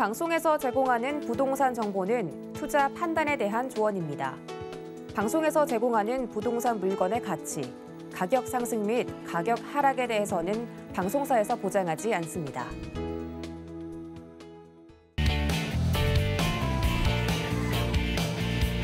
방송에서 제공하는 부동산 정보는 투자 판단에 대한 조언입니다. 방송에서 제공하는 부동산 물건의 가치, 가격 상승 및 가격 하락에 대해서는 방송사에서 보장하지 않습니다.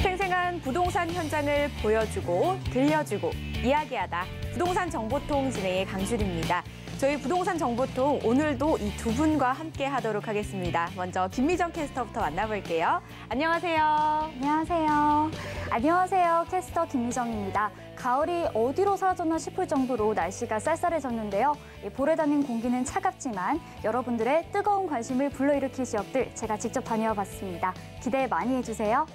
생생한 부동산 현장을 보여주고 들려주고 이야기하다. 부동산 정보통 진행의 강준입니다. 저희 부동산 정보통 오늘도 이 두 분과 함께 하도록 하겠습니다. 먼저 김미정 캐스터부터 만나볼게요. 안녕하세요. 안녕하세요. 안녕하세요. 캐스터 김미정입니다. 가을이 어디로 사라졌나 싶을 정도로 날씨가 쌀쌀해졌는데요. 볼에 닿는 공기는 차갑지만 여러분들의 뜨거운 관심을 불러일으킬 지역들 제가 직접 다녀와 봤습니다. 기대 많이 해주세요.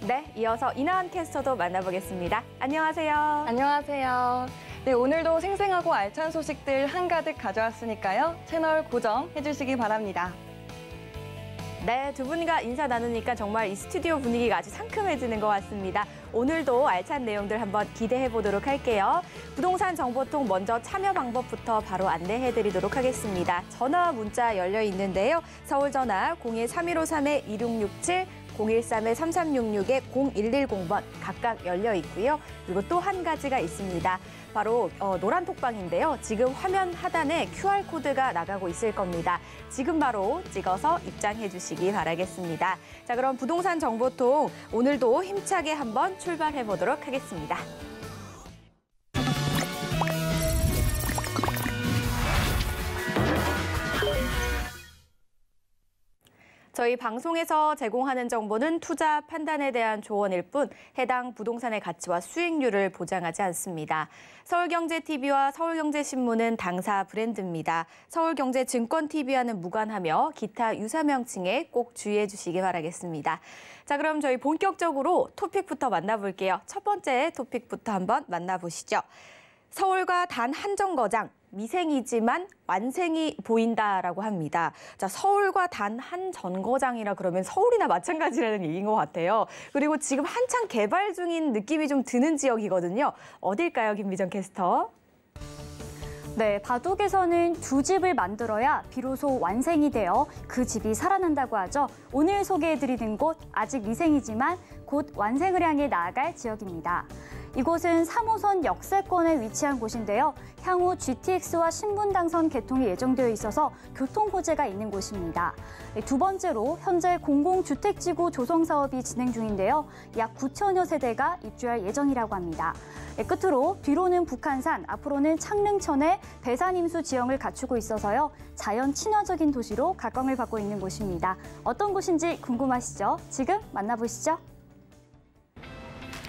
네, 이어서 이나은 캐스터도 만나보겠습니다. 안녕하세요. 안녕하세요. 네, 오늘도 생생하고 알찬 소식들 한가득 가져왔으니까요. 채널 고정해주시기 바랍니다. 네, 두 분과 인사 나누니까 정말 이 스튜디오 분위기가 아주 상큼해지는 것 같습니다. 오늘도 알찬 내용들 한번 기대해 보도록 할게요. 부동산 정보통 먼저 참여 방법부터 바로 안내해 드리도록 하겠습니다. 전화 문자 열려 있는데요. 서울 전화 02-3153-2667, 013-3366-0110번 각각 열려 있고요. 그리고 또 한 가지가 있습니다. 바로 노란 톡방인데요. 지금 화면 하단에 QR코드가 나가고 있을 겁니다. 지금 바로 찍어서 입장해 주시기 바라겠습니다. 자, 그럼 부동산 정보통 오늘도 힘차게 한번 출발해 보도록 하겠습니다. 저희 방송에서 제공하는 정보는 투자 판단에 대한 조언일 뿐 해당 부동산의 가치와 수익률을 보장하지 않습니다. 서울경제TV와 서울경제신문은 당사 브랜드입니다. 서울경제증권TV와는 무관하며 기타 유사 명칭에 꼭 주의해 주시기 바라겠습니다. 자, 그럼 저희 본격적으로 토픽부터 만나볼게요. 첫 번째 토픽부터 한번 만나보시죠. 서울과 단 한 정거장. 미생이지만 완생이 보인다라고 합니다. 자, 서울과 단 한 정거장이라 그러면 서울이나 마찬가지라는 얘기인 것 같아요. 그리고 지금 한창 개발 중인 느낌이 좀 드는 지역이거든요. 어딜까요, 김미정 캐스터? 네, 바둑에서는 두 집을 만들어야 비로소 완생이 되어 그 집이 살아난다고 하죠. 오늘 소개해드리는 곳 아직 미생이지만 곧 완생을 향해 나아갈 지역입니다. 이곳은 3호선 역세권에 위치한 곳인데요. 향후 GTX와 신분당선 개통이 예정되어 있어서 교통 호재가 있는 곳입니다. 두 번째로 현재 공공주택지구 조성 사업이 진행 중인데요. 약 9천여 세대가 입주할 예정이라고 합니다. 끝으로 뒤로는 북한산, 앞으로는 창릉천에 배산임수 지형을 갖추고 있어서요. 자연 친화적인 도시로 각광을 받고 있는 곳입니다. 어떤 곳인지 궁금하시죠? 지금 만나보시죠.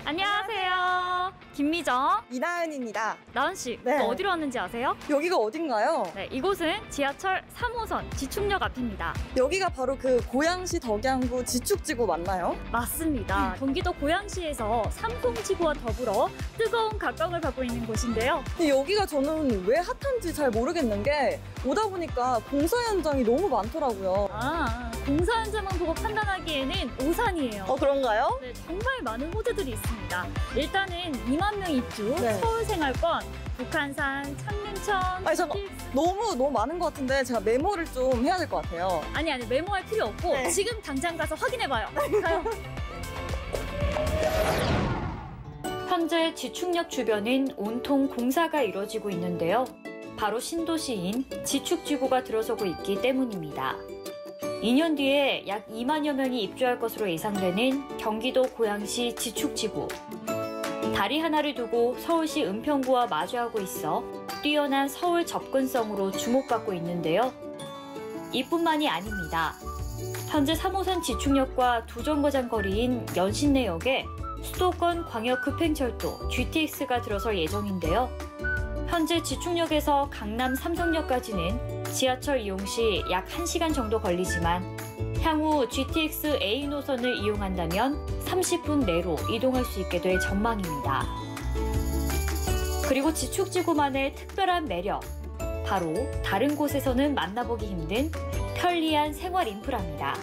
안녕하세요. 김미정. 이나은입니다. 나은 씨, 네. 어디로 왔는지 아세요? 여기가 어딘가요? 네, 이곳은 지하철 3호선 지축역 앞입니다. 여기가 바로 그 고양시 덕양구 지축지구 맞나요? 맞습니다. 경기도 고양시에서 삼성지구와 더불어 뜨거운 각광을 받고 있는 곳인데요. 근데 여기가 저는 왜 핫한지 잘 모르겠는 게 오다 보니까 공사 현장이 너무 많더라고요. 공사 현장만 보고 판단하기에는 오산이에요. 그런가요? 네, 정말 많은 호재들이 있습니다. 일단은 2만 명 입주, 네. 서울생활권, 북한산, 창릉천, 아니, 잠깐. 너무 많은 것 같은데 제가 메모를 좀 해야 될 것 같아요. 아니 메모할 필요 없고 네. 지금 당장 가서 확인해봐요. 가요. 현재 지축역 주변은 온통 공사가 이루어지고 있는데요. 바로 신도시인 지축지구가 들어서고 있기 때문입니다. 2년 뒤에 약 2만여 명이 입주할 것으로 예상되는 경기도 고양시 지축지구. 다리 하나를 두고 서울시 은평구와 마주하고 있어 뛰어난 서울 접근성으로 주목받고 있는데요. 이뿐만이 아닙니다. 현재 3호선 지축역과 두 정거장 거리인 연신내역에 수도권 광역급행철도 GTX가 들어설 예정인데요. 현재 지축역에서 강남 삼성역까지는 지하철 이용 시 약 1시간 정도 걸리지만 향후 GTX A 노선을 이용한다면 30분 내로 이동할 수 있게 될 전망입니다. 그리고 지축지구만의 특별한 매력, 바로 다른 곳에서는 만나보기 힘든 편리한 생활 인프라입니다.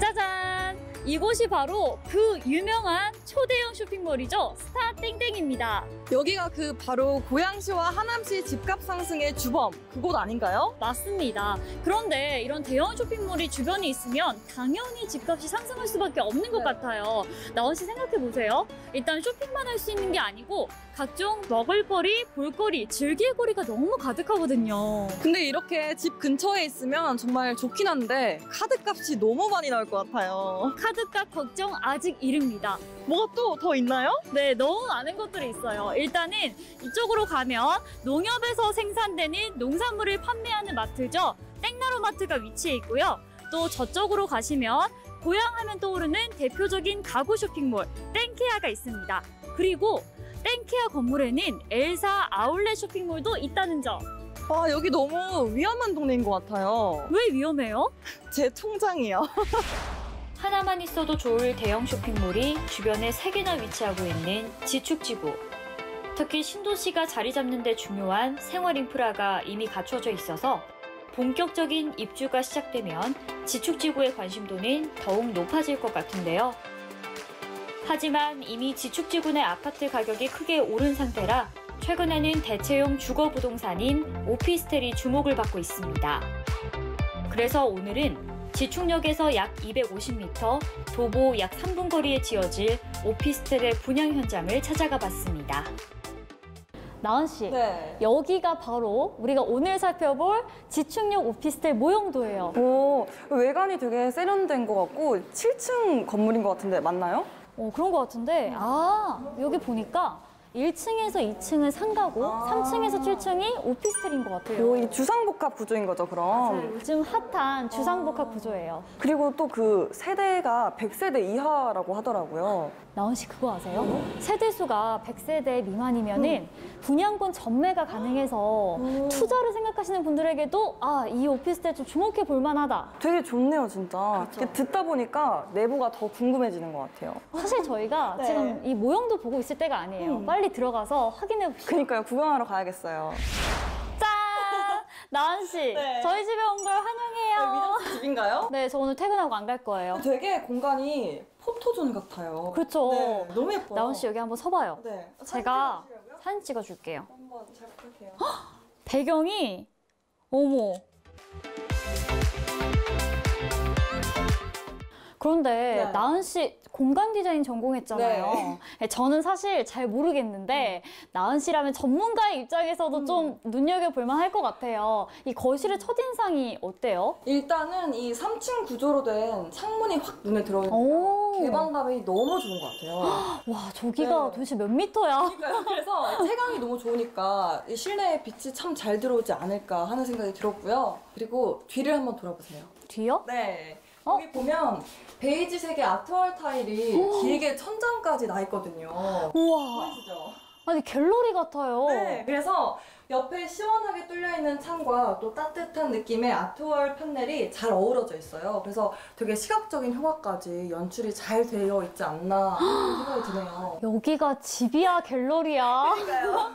짜잔! 이곳이 바로 그 유명한 초대형 쇼핑몰이죠. 스타 땡땡입니다. 여기가 그 바로 고양시와 하남시 집값 상승의 주범, 그곳 아닌가요? 맞습니다. 그런데 이런 대형 쇼핑몰이 주변에 있으면 당연히 집값이 상승할 수밖에 없는 것 같아요. 나원 씨 생각해 보세요. 일단 쇼핑만 할 수 있는 게 아니고 각종 먹을거리, 볼거리, 즐길거리가 너무 가득하거든요. 근데 이렇게 집 근처에 있으면 정말 좋긴 한데 카드값이 너무 많이 나올 것 같아요. 카드값 걱정 아직 이릅니다. 뭐가 또 더 있나요? 네, 너무 많은 것들이 있어요. 일단은 이쪽으로 가면 농협에서 생산되는 농산물을 판매하는 마트죠. 땡나루 마트가 위치해 있고요. 또 저쪽으로 가시면 고향하면 떠오르는 대표적인 가구 쇼핑몰 땡케아가 있습니다. 그리고 땡케아 건물에는 엘사 아울렛 쇼핑몰도 있다는 점. 와, 여기 너무 위험한 동네인 것 같아요. 왜 위험해요? 제 통장이요. 하나만 있어도 좋을 대형 쇼핑몰이 주변에 3개나 위치하고 있는 지축지구. 특히 신도시가 자리 잡는 데 중요한 생활 인프라가 이미 갖춰져 있어서 본격적인 입주가 시작되면 지축지구의 관심도는 더욱 높아질 것 같은데요. 하지만 이미 지축지구 내 아파트 가격이 크게 오른 상태라 최근에는 대체용 주거 부동산인 오피스텔이 주목을 받고 있습니다. 그래서 오늘은 지축역에서 약 250m, 도보 약 3분 거리에 지어질 오피스텔의 분양 현장을 찾아가 봤습니다. 나은 씨, 네. 여기가 바로 우리가 오늘 살펴볼 지축역 오피스텔 모형도예요. 오, 외관이 되게 세련된 것 같고 7층 건물인 것 같은데 맞나요? 그런 것 같은데, 여기 보니까 1층에서 2층은 상가고 3층에서 7층이 오피스텔인 것 같아요. 이 주상복합 구조인 거죠, 그럼? 요즘 핫한 주상복합 구조예요. 그리고 또 그 세대가 100세대 이하라고 하더라고요. 나은 씨 그거 아세요? 세대수가 100세대 미만이면은 분양권 전매가 가능해서 투자를 생각하시는 분들에게도 이 오피스텔 좀 주목해 볼 만하다. 되게 좋네요, 진짜. 그렇죠. 이렇게 듣다 보니까 내부가 더 궁금해지는 것 같아요. 사실 저희가 네. 지금 이 모형도 보고 있을 때가 아니에요. 빨리 들어가서 확인해 봅시다. 그러니까요, 구경하러 가야겠어요. 짠! 나은 씨, 네. 저희 집에 온 걸 환영해요. 집인가요? 네, 저 오늘 퇴근하고 안 갈 거예요. 되게 공간이 포토존 같아요. 그렇죠. 네, 너무 예뻐요. 나은 씨 여기 한번 서봐요. 네. 제가 사진 찍으시려고요? 사진 찍어줄게요. 한번 잘 부탁해요. 배경이 어머. 그런데 네. 나은 씨 공간 디자인 전공했잖아요. 저는 사실 잘 모르겠는데 나은 씨라면 전문가의 입장에서도 좀 눈여겨볼 만할 것 같아요. 이 거실의 첫인상이 어때요? 일단은 이 3층 구조로 된 창문이 확 눈에 들어오는데요. 오. 개방감이 너무 좋은 것 같아요. 와, 저기가 네. 도대체 몇 미터야? 그래서 채광이 너무 좋으니까 이 실내에 빛이 참 잘 들어오지 않을까 하는 생각이 들었고요. 그리고 뒤를 한번 돌아보세요. 뒤요? 네. 여기 보면 베이지색의 아트월 타일이 길게 천장까지 나 있거든요. 우와. 보이시죠? 아니 갤러리 같아요. 네. 그래서 옆에 시원하게 뚫려 있는 창과 또 따뜻한 느낌의 아트월 판넬이 잘 어우러져 있어요. 그래서 되게 시각적인 효과까지 연출이 잘 되어 있지 않나 하는 생각이 드네요. 여기가 집이야 갤러리야. 그러니까요.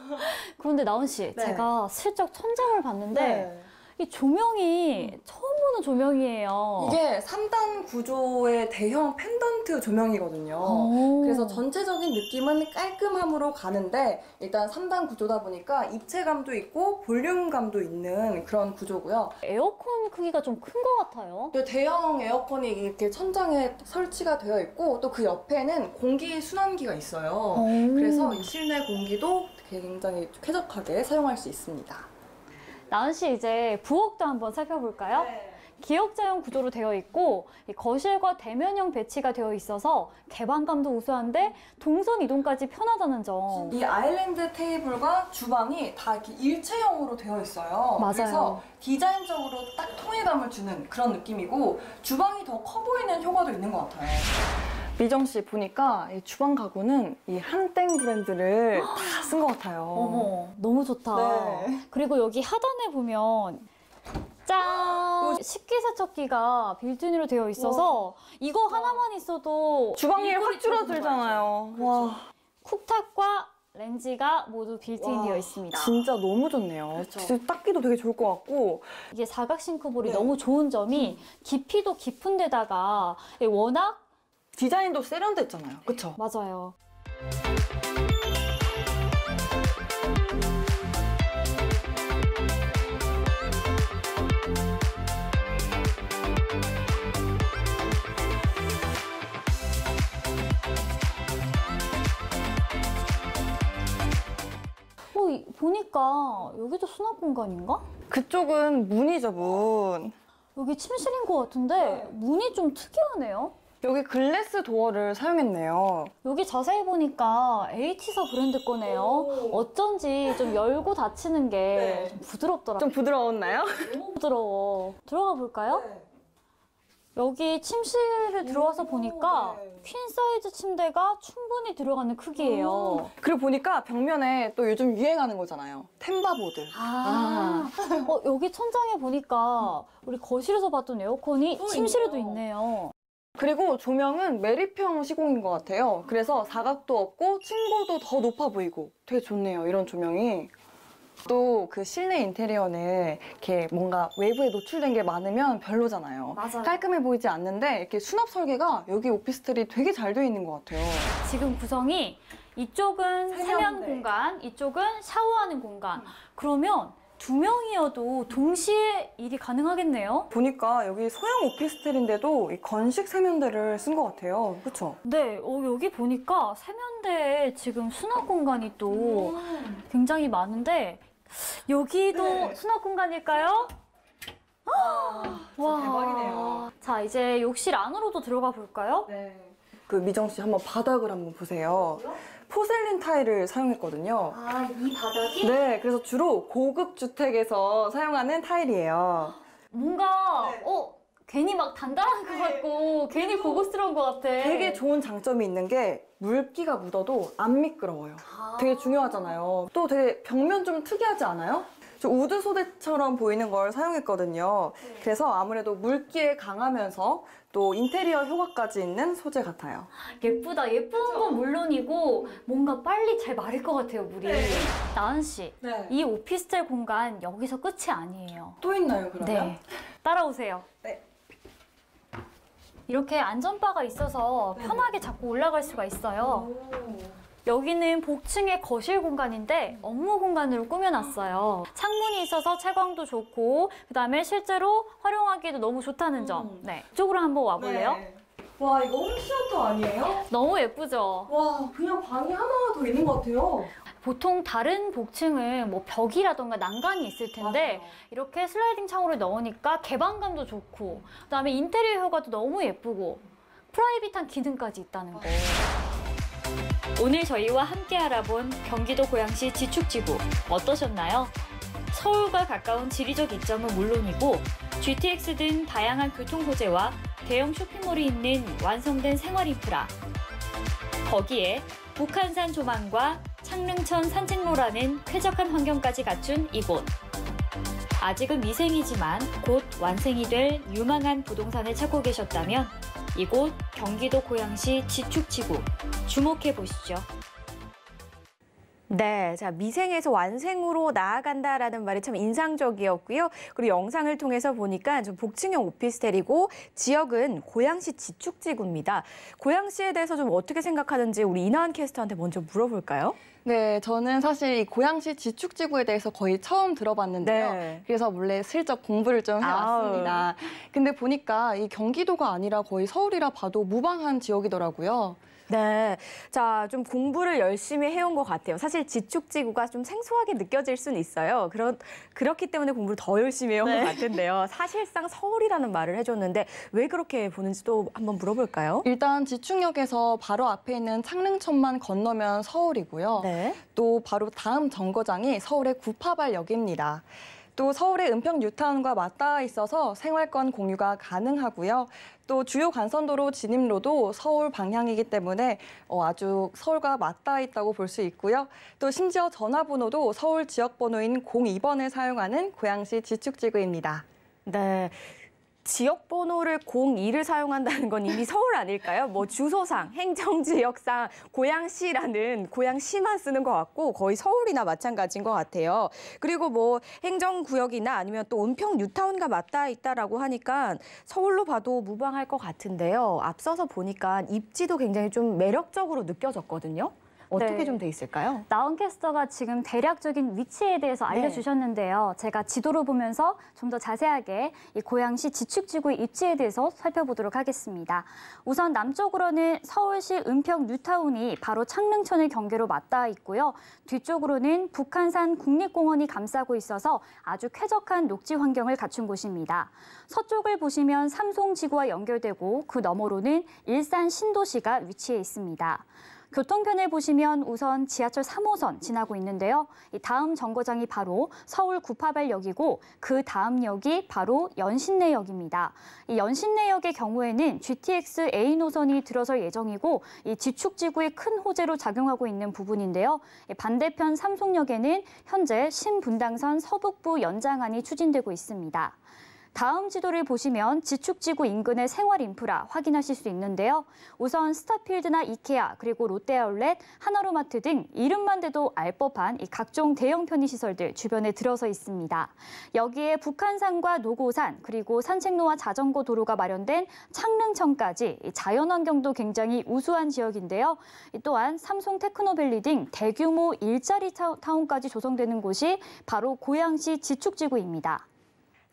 그런데 나은 씨, 네. 제가 슬쩍 천장을 봤는데 이 조명이 처음 보는 조명이에요. 이게 3단 구조의 대형 펜던트 조명이거든요. 오. 그래서 전체적인 느낌은 깔끔함으로 가는데 일단 3단 구조다 보니까 입체감도 있고 볼륨감도 있는 그런 구조고요. 에어컨 크기가 좀 큰 것 같아요. 또 대형 에어컨이 이렇게 천장에 설치가 되어 있고 또 그 옆에는 공기 순환기가 있어요. 그래서 이 실내 공기도 굉장히 쾌적하게 사용할 수 있습니다. 나은 씨 이제 부엌도 한번 살펴볼까요? 기역자형 구조로 되어 있고 이 거실과 대면형 배치가 되어 있어서 개방감도 우수한데 동선 이동까지 편하다는 점. 이 아일랜드 테이블과 주방이 다 이렇게 일체형으로 되어 있어요. 맞아요. 그래서 디자인적으로 딱 통일감을 주는 그런 느낌이고 주방이 더 커 보이는 효과도 있는 것 같아요. 미정 씨 보니까 이 주방 가구는 이 한땡 브랜드를 다 쓴 것 같아요. 어머, 너무 좋다. 네. 그리고 여기 하단에 보면 짠! 식기세척기가 빌트인으로 되어 있어서 이거 하나만 있어도 주방이 일거리 확 줄어들잖아요. 와, 쿡탑과 렌지가 모두 빌트인 와, 되어 있습니다. 진짜 너무 좋네요. 그렇죠. 진짜 닦기도 되게 좋을 것 같고. 이게 사각 싱크볼이 네. 너무 좋은 점이 깊이도 깊은 데다가 워낙 디자인도 세련됐잖아요. 그쵸? 맞아요. 보니까 여기도 수납 공간인가? 그쪽은 문이죠, 문. 여기 침실인 것 같은데 문이 좀 특이하네요. 여기 글래스 도어를 사용했네요. 여기 자세히 보니까 H사 브랜드 거네요. 어쩐지 좀 열고 닫히는 게 좀 부드럽더라고요. 좀 부드러웠나요? 너무 부드러워. 들어가 볼까요? 여기 침실에 들어와서 보니까 퀸 사이즈 침대가 충분히 들어가는 크기예요. 그리고 보니까 벽면에 또 요즘 유행하는 거잖아요. 템바보드. 여기 천장에 보니까 우리 거실에서 봤던 에어컨이 또 침실에도 있네요. 있네요. 그리고 조명은 메리평 시공인 것 같아요. 그래서 사각도 없고 층고도 더 높아 보이고 되게 좋네요, 이런 조명이. 또 그 실내 인테리어는 이렇게 뭔가 외부에 노출된 게 많으면 별로잖아요. 맞아요. 깔끔해 보이지 않는데 이렇게 수납 설계가 여기 오피스텔이 되게 잘 되어 있는 것 같아요. 지금 구성이 이쪽은 세면 공간, 이쪽은 샤워하는 공간. 그러면 두 명이어도 동시에 일이 가능하겠네요. 보니까 여기 소형 오피스텔인데도 이 건식 세면대를 쓴 것 같아요. 그렇죠? 네, 여기 보니까 세면대에 지금 수납 공간이 또 굉장히 많은데 여기도 네. 수납 공간일까요? 와, 대박이네요. 자, 이제 욕실 안으로도 들어가 볼까요? 네. 그 미정 씨 한번 바닥을 한번 보세요. 포셀린 타일을 사용했거든요. 아, 이 바닥이 네, 그래서 주로 고급 주택에서 사용하는 타일이에요. 뭔가 괜히 막 단단한 것 같고 괜히 고급스러운 것 같아. 되게 좋은 장점이 있는 게 물기가 묻어도 안 미끄러워요. 되게 중요하잖아요. 또 되게 벽면 좀 특이하지 않아요? 저 우드 소재처럼 보이는 걸 사용했거든요. 그래서 아무래도 물기에 강하면서 또 인테리어 효과까지 있는 소재 같아요. 예쁘다. 예쁜 건 물론이고 뭔가 빨리 잘 마를 것 같아요, 물이. 나은 씨, 네. 이 오피스텔 공간 여기서 끝이 아니에요. 또 있나요, 그러면? 네. 따라오세요. 네. 이렇게 안전바가 있어서 편하게 자꾸 올라갈 수가 있어요. 여기는 복층의 거실 공간인데 업무 공간으로 꾸며놨어요. 창문이 있어서 채광도 좋고 그다음에 실제로 활용하기에도 너무 좋다는 점. 네, 이쪽으로 한번 와볼래요? 네. 와, 이거 홈시어터 아니에요? 너무 예쁘죠? 와, 그냥 방이 하나 더 있는 것 같아요. 보통 다른 복층은 뭐 벽이라던가 난간이 있을 텐데 맞아요. 이렇게 슬라이딩 창으로 넣으니까 개방감도 좋고 그다음에 인테리어 효과도 너무 예쁘고 프라이빗한 기능까지 있다는 거. 오늘 저희와 함께 알아본 경기도 고양시 지축지구 어떠셨나요? 서울과 가까운 지리적 이점은 물론이고 GTX 등 다양한 교통 소재와 대형 쇼핑몰이 있는 완성된 생활 인프라. 거기에 북한산 조망과 창릉천 산책로라는 쾌적한 환경까지 갖춘 이곳. 아직은 미생이지만 곧 완생이 될 유망한 부동산을 찾고 계셨다면 이곳 경기도 고양시 지축지구 주목해 보시죠. 네, 자 미생에서 완생으로 나아간다라는 말이 참 인상적이었고요. 그리고 영상을 통해서 보니까 좀 복층형 오피스텔이고 지역은 고양시 지축지구입니다. 고양시에 대해서 좀 어떻게 생각하는지 우리 이나은 캐스터한테 먼저 물어볼까요? 네, 저는 사실 이 고양시 지축지구에 대해서 거의 처음 들어봤는데요. 네. 그래서 몰래 슬쩍 공부를 좀 해왔습니다. 근데 보니까 이 경기도가 아니라 거의 서울이라 봐도 무방한 지역이더라고요. 네, 자, 좀 공부를 열심히 해온 것 같아요. 사실 지축지구가 좀 생소하게 느껴질 수는 있어요. 그렇기 때문에 공부를 더 열심히 해온 것 같은데요. 사실상 서울이라는 말을 해줬는데 왜 그렇게 보는지 또 한번 물어볼까요? 일단 지축역에서 바로 앞에 있는 창릉천만 건너면 서울이고요. 네. 또 바로 다음 정거장이 서울의 구파발역입니다. 또 서울의 은평 뉴타운과 맞닿아 있어서 생활권 공유가 가능하고요. 또 주요 간선도로 진입로도 서울 방향이기 때문에 아주 서울과 맞닿아 있다고 볼 수 있고요. 또 심지어 전화번호도 서울 지역번호인 02번을 사용하는 고양시 지축지구입니다. 네. 지역 번호를 02를 사용한다는 건 이미 서울 아닐까요? 뭐 주소상, 행정지역상, 고양시라는 고양시만 쓰는 것 같고 거의 서울이나 마찬가지인 것 같아요. 그리고 뭐 행정구역이나 아니면 또 은평 뉴타운과 맞닿아 있다라고 하니까 서울로 봐도 무방할 것 같은데요. 앞서서 보니까 입지도 굉장히 좀 매력적으로 느껴졌거든요. 어떻게 네. 좀 돼 있을까요? 나은 캐스터가 지금 대략적인 위치에 대해서 알려주셨는데요. 제가 지도를 보면서 좀 더 자세하게 이 고양시 지축지구의 입지에 대해서 살펴보도록 하겠습니다. 우선 남쪽으로는 서울시 은평 뉴타운이 바로 창릉천의 경계로 맞닿아 있고요. 뒤쪽으로는 북한산 국립공원이 감싸고 있어서 아주 쾌적한 녹지 환경을 갖춘 곳입니다. 서쪽을 보시면 삼송지구와 연결되고 그 너머로는 일산 신도시가 위치해 있습니다. 교통편을 보시면 우선 지하철 3호선 지나고 있는데요. 이 다음 정거장이 바로 서울 구파발역이고 그 다음 역이 바로 연신내역입니다. 이 연신내역의 경우에는 GTX A 노선이 들어설 예정이고 이 지축지구의 큰 호재로 작용하고 있는 부분인데요. 반대편 삼송역에는 현재 신분당선 서북부 연장안이 추진되고 있습니다. 다음 지도를 보시면 지축지구 인근의 생활 인프라 확인하실 수 있는데요. 우선 스타필드나 이케아, 그리고 롯데아울렛, 하나로마트 등 이름만 대도 알 법한 이 각종 대형 편의시설들 주변에 들어서 있습니다. 여기에 북한산과 노고산, 그리고 산책로와 자전거 도로가 마련된 창릉천까지 자연환경도 굉장히 우수한 지역인데요. 또한 삼성 테크노밸리 등 대규모 일자리 타운까지 조성되는 곳이 바로 고양시 지축지구입니다.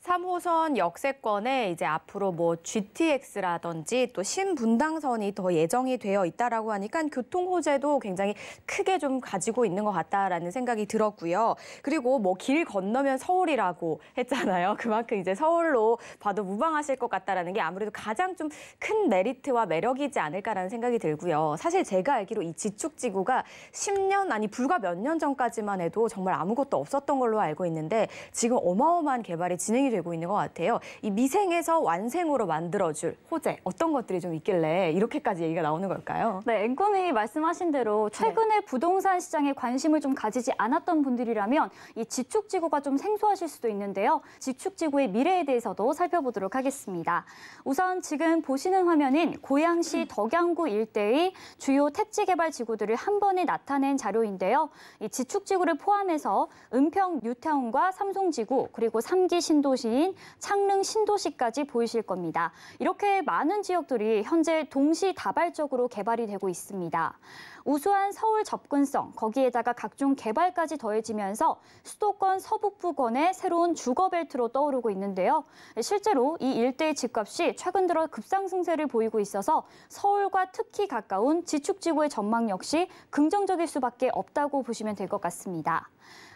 3호선 역세권에 이제 앞으로 뭐 GTX라든지 또 신분당선이 더 예정이 되어 있다라고 하니까 교통 호재도 굉장히 크게 좀 가지고 있는 것 같다라는 생각이 들었고요. 그리고 뭐 길 건너면 서울이라고 했잖아요. 그만큼 이제 서울로 봐도 무방하실 것 같다라는 게 아무래도 가장 좀 큰 메리트와 매력이지 않을까라는 생각이 들고요. 사실 제가 알기로 이 지축지구가 10년 아니 불과 몇 년 전까지만 해도 정말 아무것도 없었던 걸로 알고 있는데 지금 어마어마한 개발이 진행이 되고 있는 것 같아요. 이 미생에서 완생으로 만들어줄 호재, 어떤 것들이 좀 있길래 이렇게까지 얘기가 나오는 걸까요? 네, 앵커님이 말씀하신 대로 최근에 부동산 시장에 관심을 좀 가지지 않았던 분들이라면 이 지축지구가 좀 생소하실 수도 있는데요. 지축지구의 미래에 대해서도 살펴보도록 하겠습니다. 우선 지금 보시는 화면은 고양시 덕양구 일대의 주요 택지개발 지구들을 한 번에 나타낸 자료인데요. 이 지축지구를 포함해서 은평 뉴타운과 삼송지구, 그리고 3기 신도시인 창릉 신도시까지 보이실 겁니다. 이렇게 많은 지역들이 현재 동시다발적으로 개발이 되고 있습니다. 우수한 서울 접근성, 거기에다가 각종 개발까지 더해지면서 수도권 서북부권의 새로운 주거벨트로 떠오르고 있는데요. 실제로 이 일대의 집값이 최근 들어 급상승세를 보이고 있어서 서울과 특히 가까운 지축지구의 전망 역시 긍정적일 수밖에 없다고 보시면 될 것 같습니다.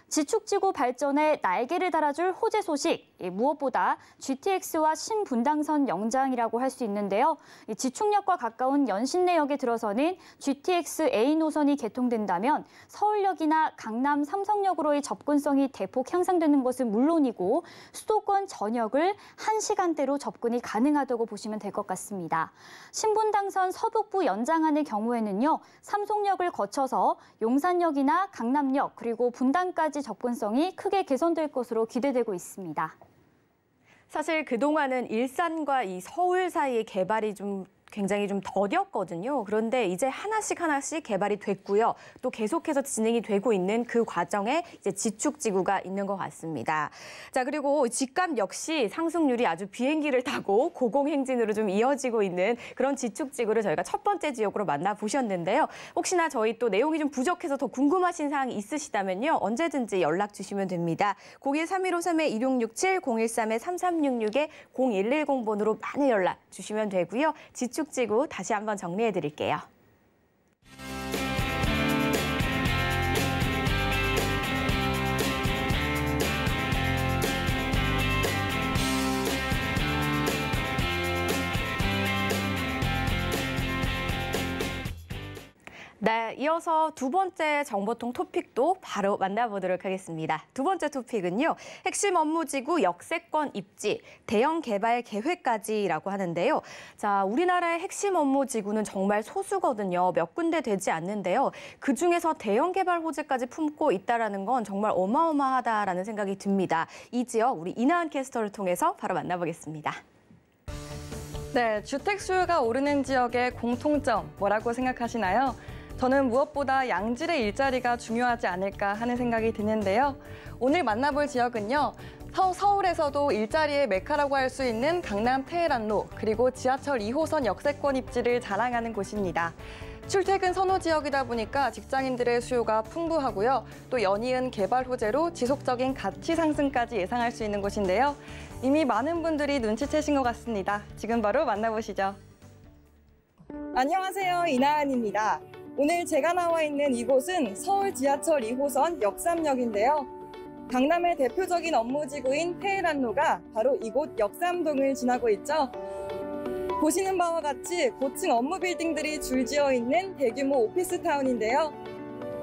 지축지구 발전에 날개를 달아줄 호재 소식, 무엇보다 GTX와 신분당선 영장이라고 할 수 있는데요. 지축역과 가까운 연신내역에 들어서는 GTX A 노선이 개통된다면 서울역이나 강남 삼성역으로의 접근성이 대폭 향상되는 것은 물론이고 수도권 전역을 1시간대로 접근이 가능하다고 보시면 될 것 같습니다. 신분당선 서북부 연장안의 경우에는요, 삼성역을 거쳐서 용산역이나 강남역 그리고 분당까지 접근성이 크게 개선될 것으로 기대되고 있습니다. 사실 그동안은 일산과 이 서울 사이의 개발이 굉장히 좀 더뎠거든요. 그런데 이제 하나씩 개발이 됐고요. 또 계속해서 진행이 되고 있는 그 과정에 이제 지축지구가 있는 것 같습니다. 자, 그리고 집값 역시 상승률이 아주 비행기를 타고 고공행진으로 좀 이어지고 있는 그런 지축지구를 저희가 첫 번째 지역으로 만나보셨는데요. 혹시나 저희 또 내용이 좀 부족해서 더 궁금하신 사항이 있으시다면요. 언제든지 연락 주시면 됩니다. 013153-1667, 013-3366-0110번으로 많은 연락 주시면 되고요. 지축지구 다시 한번 정리해드릴게요. 네, 이어서 두 번째 정보통 토픽도 바로 만나보도록 하겠습니다. 두 번째 토픽은요, 핵심 업무지구 역세권 입지, 대형 개발 계획까지라고 하는데요. 자, 우리나라의 핵심 업무지구는 정말 소수거든요. 몇 군데 되지 않는데요. 그중에서 대형 개발 호재까지 품고 있다는 건 정말 어마어마하다라는 생각이 듭니다. 이 지역 우리 이나은 캐스터를 통해서 바로 만나보겠습니다. 네, 주택 수요가 오르는 지역의 공통점 뭐라고 생각하시나요? 저는 무엇보다 양질의 일자리가 중요하지 않을까 하는 생각이 드는데요. 오늘 만나볼 지역은요. 서울에서도 일자리의 메카라고 할 수 있는 강남 테헤란로, 그리고 지하철 2호선 역세권 입지를 자랑하는 곳입니다. 출퇴근 선호 지역이다 보니까 직장인들의 수요가 풍부하고요. 또 연이은 개발 호재로 지속적인 가치 상승까지 예상할 수 있는 곳인데요. 이미 많은 분들이 눈치채신 것 같습니다. 지금 바로 만나보시죠. 안녕하세요, 이나은입니다. 오늘 제가 나와 있는 이곳은 서울 지하철 2호선 역삼역인데요. 강남의 대표적인 업무지구인 테헤란로가 바로 이곳 역삼동을 지나고 있죠. 보시는 바와 같이 고층 업무 빌딩들이 줄지어 있는 대규모 오피스타운인데요.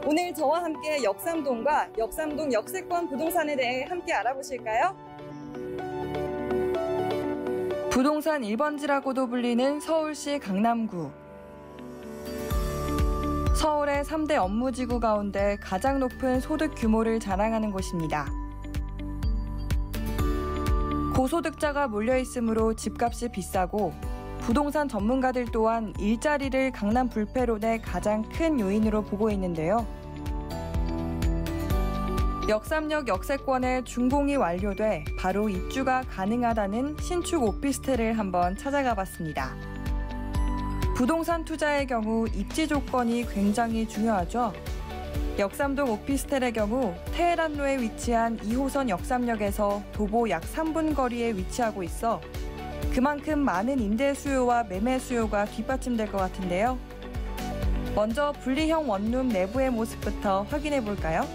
오늘 저와 함께 역삼동과 역삼동 역세권 부동산에 대해 함께 알아보실까요? 부동산 1번지라고도 불리는 서울시 강남구. 서울의 3대 업무지구 가운데 가장 높은 소득 규모를 자랑하는 곳입니다. 고소득자가 몰려있으므로 집값이 비싸고 부동산 전문가들 또한 일자리를 강남 불패론의 가장 큰 요인으로 보고 있는데요. 역삼역 역세권의 준공이 완료돼 바로 입주가 가능하다는 신축 오피스텔을 한번 찾아가 봤습니다. 부동산 투자의 경우 입지 조건이 굉장히 중요하죠. 역삼동 오피스텔의 경우 테헤란로에 위치한 2호선 역삼역에서 도보 약 3분 거리에 위치하고 있어 그만큼 많은 임대 수요와 매매 수요가 뒷받침될 것 같은데요. 먼저 분리형 원룸 내부의 모습부터 확인해 볼까요?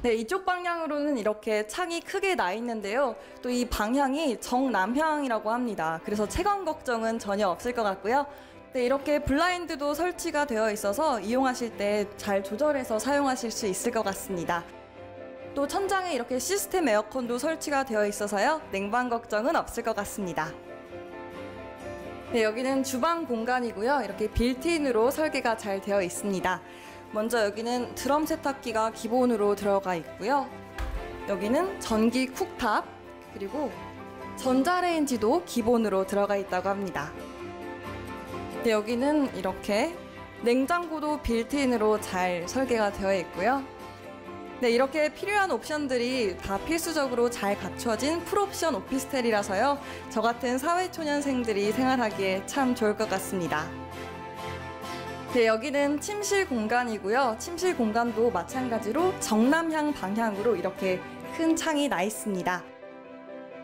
네, 이쪽 방향으로는 이렇게 창이 크게 나 있는데요. 또 이 방향이 정남향이라고 합니다. 그래서 채광 걱정은 전혀 없을 것 같고요. 네, 이렇게 블라인드도 설치가 되어 있어서 이용하실 때 잘 조절해서 사용하실 수 있을 것 같습니다. 또 천장에 이렇게 시스템 에어컨도 설치가 되어 있어서요. 냉방 걱정은 없을 것 같습니다. 네, 여기는 주방 공간이고요. 이렇게 빌트인으로 설계가 잘 되어 있습니다. 먼저 여기는 드럼 세탁기가 기본으로 들어가 있고요. 여기는 전기 쿡탑, 그리고 전자레인지도 기본으로 들어가 있다고 합니다. 네, 여기는 이렇게 냉장고도 빌트인으로 잘 설계가 되어 있고요. 네, 이렇게 필요한 옵션들이 다 필수적으로 잘 갖춰진 풀옵션 오피스텔이라서요. 저 같은 사회초년생들이 생활하기에 참 좋을 것 같습니다. 네, 여기는 침실 공간이고요. 침실 공간도 마찬가지로 정남향 방향으로 이렇게 큰 창이 나 있습니다.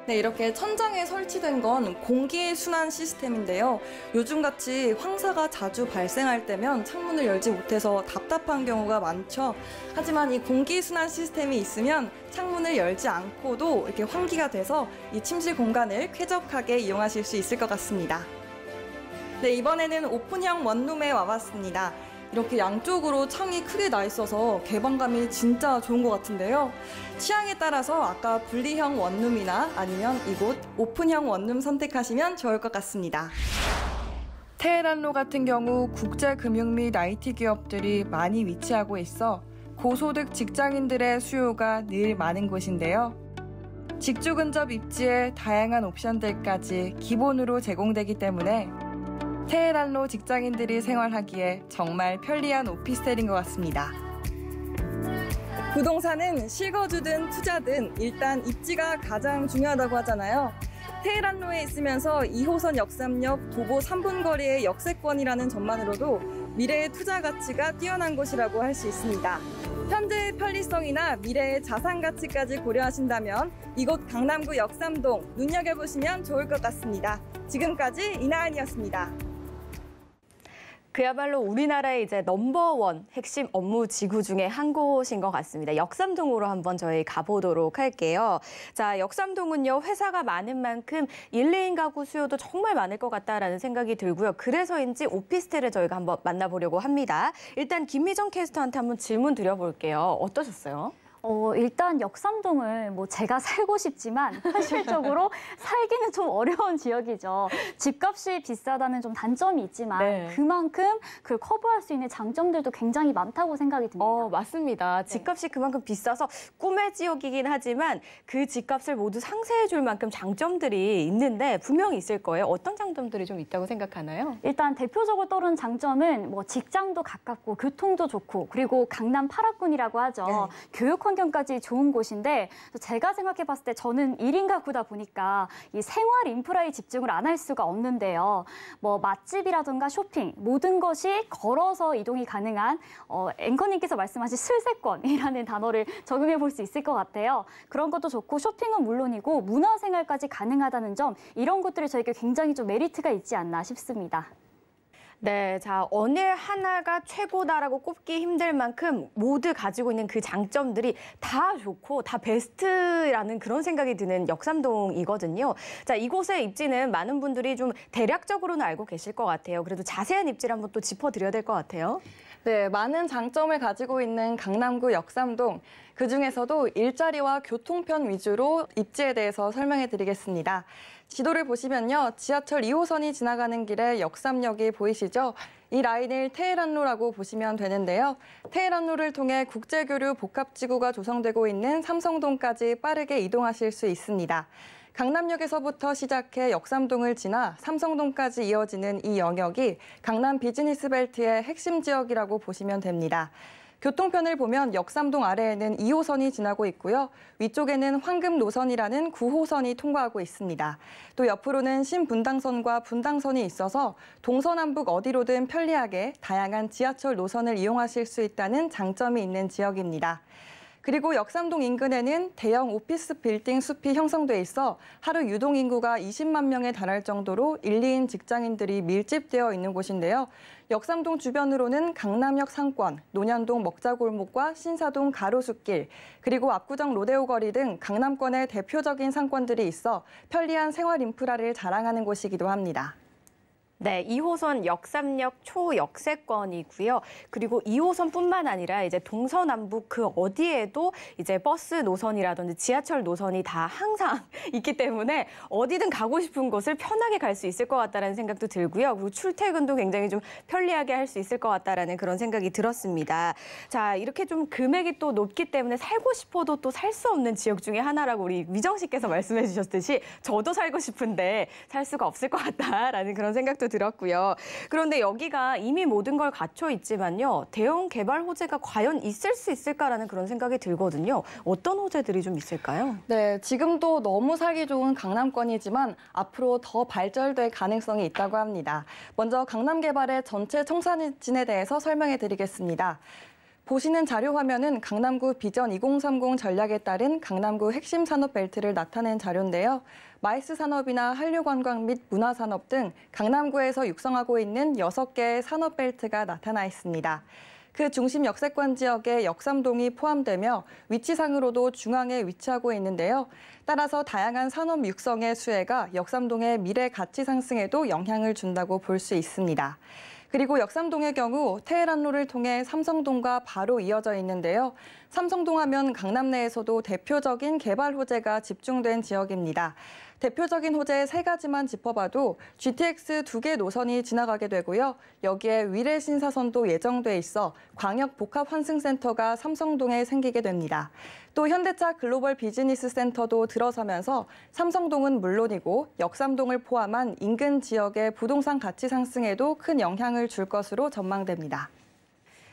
네, 이렇게 천장에 설치된 건 공기순환 시스템인데요. 요즘같이 황사가 자주 발생할 때면 창문을 열지 못해서 답답한 경우가 많죠. 하지만 이 공기순환 시스템이 있으면 창문을 열지 않고도 이렇게 환기가 돼서 이 침실 공간을 쾌적하게 이용하실 수 있을 것 같습니다. 네, 이번에는 오픈형 원룸에 와봤습니다. 이렇게 양쪽으로 창이 크게 나 있어서 개방감이 진짜 좋은 것 같은데요. 취향에 따라서 아까 분리형 원룸이나 아니면 이곳 오픈형 원룸 선택하시면 좋을 것 같습니다. 테헤란로 같은 경우 국제금융 및 IT 기업들이 많이 위치하고 있어 고소득 직장인들의 수요가 늘 많은 곳인데요. 직주 근접 입지에 다양한 옵션들까지 기본으로 제공되기 때문에 테헤란로 직장인들이 생활하기에 정말 편리한 오피스텔인 것 같습니다. 부동산은 실거주든 투자든 일단 입지가 가장 중요하다고 하잖아요. 테헤란로에 있으면서 2호선 역삼역 도보 3분 거리의 역세권이라는 점만으로도 미래의 투자 가치가 뛰어난 곳이라고 할 수 있습니다. 현재의 편리성이나 미래의 자산 가치까지 고려하신다면 이곳 강남구 역삼동 눈여겨보시면 좋을 것 같습니다. 지금까지 이나은이었습니다. 그야말로 우리나라의 이제 넘버원 핵심 업무 지구 중에 한 곳인 것 같습니다. 역삼동으로 한번 저희 가보도록 할게요. 자, 역삼동은요, 회사가 많은 만큼 1, 2인 가구 수요도 정말 많을 것 같다라는 생각이 들고요. 그래서인지 오피스텔을 저희가 한번 만나보려고 합니다. 일단 김미정 캐스터한테 한번 질문 드려볼게요. 어떠셨어요? 일단 역삼동을 제가 살고 싶지만 현실적으로 살기는 좀 어려운 지역이죠. 집값이 비싸다는 좀 단점이 있지만 네. 그만큼 그걸 커버할 수 있는 장점들도 굉장히 많다고 생각이 듭니다. 맞습니다. 집값이 그만큼 비싸서 꿈의 지역이긴 하지만 그 집값을 모두 상쇄해 줄 만큼 장점들이 있는데 분명히 있을 거예요. 어떤 장점들이 좀 있다고 생각하나요? 일단 대표적으로 떠오르는 장점은 직장도 가깝고 교통도 좋고 그리고 강남 8학군이라고 하죠. 네. 교육 환경까지 좋은 곳인데 제가 생각해 봤을 때 저는 1인 가구다 보니까 이 생활 인프라에 집중을 안 할 수가 없는데요. 맛집이라든가 쇼핑 모든 것이 걸어서 이동이 가능한 앵커님께서 말씀하신 슬세권이라는 단어를 적용해 볼 수 있을 것 같아요. 그런 것도 좋고 쇼핑은 물론이고 문화생활까지 가능하다는 점 이런 것들이 저에게 굉장히 좀 메리트가 있지 않나 싶습니다. 네, 자, 어느 하나가 최고다라고 꼽기 힘들 만큼 모두 가지고 있는 그 장점들이 다 좋고 다 베스트라는 그런 생각이 드는 역삼동이거든요. 자, 이곳의 입지는 많은 분들이 좀 대략적으로는 알고 계실 것 같아요. 그래도 자세한 입지를 한번 또 짚어드려야 될 것 같아요. 네, 많은 장점을 가지고 있는 강남구 역삼동. 그중에서도 일자리와 교통편 위주로 입지에 대해서 설명해 드리겠습니다. 지도를 보시면요. 지하철 2호선이 지나가는 길에 역삼역이 보이시죠? 이 라인을 테헤란로라고 보시면 되는데요. 테헤란로를 통해 국제교류 복합지구가 조성되고 있는 삼성동까지 빠르게 이동하실 수 있습니다. 강남역에서부터 시작해 역삼동을 지나 삼성동까지 이어지는 이 영역이 강남 비즈니스벨트의 핵심 지역이라고 보시면 됩니다. 교통편을 보면 역삼동 아래에는 2호선이 지나고 있고요. 위쪽에는 황금 노선이라는 9호선이 통과하고 있습니다. 또 옆으로는 신분당선과 분당선이 있어서 동서남북 어디로든 편리하게 다양한 지하철 노선을 이용하실 수 있다는 장점이 있는 지역입니다. 그리고 역삼동 인근에는 대형 오피스 빌딩 숲이 형성돼 있어 하루 유동 인구가 20만 명에 달할 정도로 1, 2인 직장인들이 밀집되어 있는 곳인데요. 역삼동 주변으로는 강남역 상권, 논현동 먹자골목과 신사동 가로수길, 그리고 압구정 로데오 거리 등 강남권의 대표적인 상권들이 있어 편리한 생활 인프라를 자랑하는 곳이기도 합니다. 네, 2호선 역삼역 초역세권이고요. 그리고 2호선뿐만 아니라 이제 동서남북 그 어디에도 이제 버스 노선이라든지 지하철 노선이 다 항상 있기 때문에 어디든 가고 싶은 곳을 편하게 갈 수 있을 것 같다라는 생각도 들고요. 그리고 출퇴근도 굉장히 좀 편리하게 할 수 있을 것 같다라는 그런 생각이 들었습니다. 자, 이렇게 좀 금액이 또 높기 때문에 살고 싶어도 또 살 수 없는 지역 중에 하나라고 우리 미정 씨께서 말씀해 주셨듯이 저도 살고 싶은데 살 수가 없을 것 같다라는 그런 생각도 들었고요. 그런데 여기가 이미 모든 걸 갖춰 있지만요. 대형 개발 호재가 과연 있을 수 있을까라는 그런 생각이 들거든요. 어떤 호재들이 좀 있을까요? 네, 지금도 너무 살기 좋은 강남권이지만 앞으로 더 발전될 가능성이 있다고 합니다. 먼저 강남 개발의 전체 청사진에 대해서 설명해 드리겠습니다. 보시는 자료 화면은 강남구 비전 2030 전략에 따른 강남구 핵심 산업 벨트를 나타낸 자료인데요. 마이스 산업이나 한류관광 및 문화산업 등 강남구에서 육성하고 있는 6개의 산업 벨트가 나타나 있습니다. 그 중심 역세권 지역에 역삼동이 포함되며 위치상으로도 중앙에 위치하고 있는데요. 따라서 다양한 산업 육성의 수혜가 역삼동의 미래 가치 상승에도 영향을 준다고 볼 수 있습니다. 그리고 역삼동의 경우 테헤란로를 통해 삼성동과 바로 이어져 있는데요. 삼성동 하면 강남 내에서도 대표적인 개발 호재가 집중된 지역입니다. 대표적인 호재 3가지만 짚어봐도 GTX 2개 노선이 지나가게 되고요. 여기에 위례 신사선도 예정돼 있어 광역 복합 환승센터가 삼성동에 생기게 됩니다. 또 현대차 글로벌 비즈니스 센터도 들어서면서 삼성동은 물론이고 역삼동을 포함한 인근 지역의 부동산 가치 상승에도 큰 영향을 줄 것으로 전망됩니다.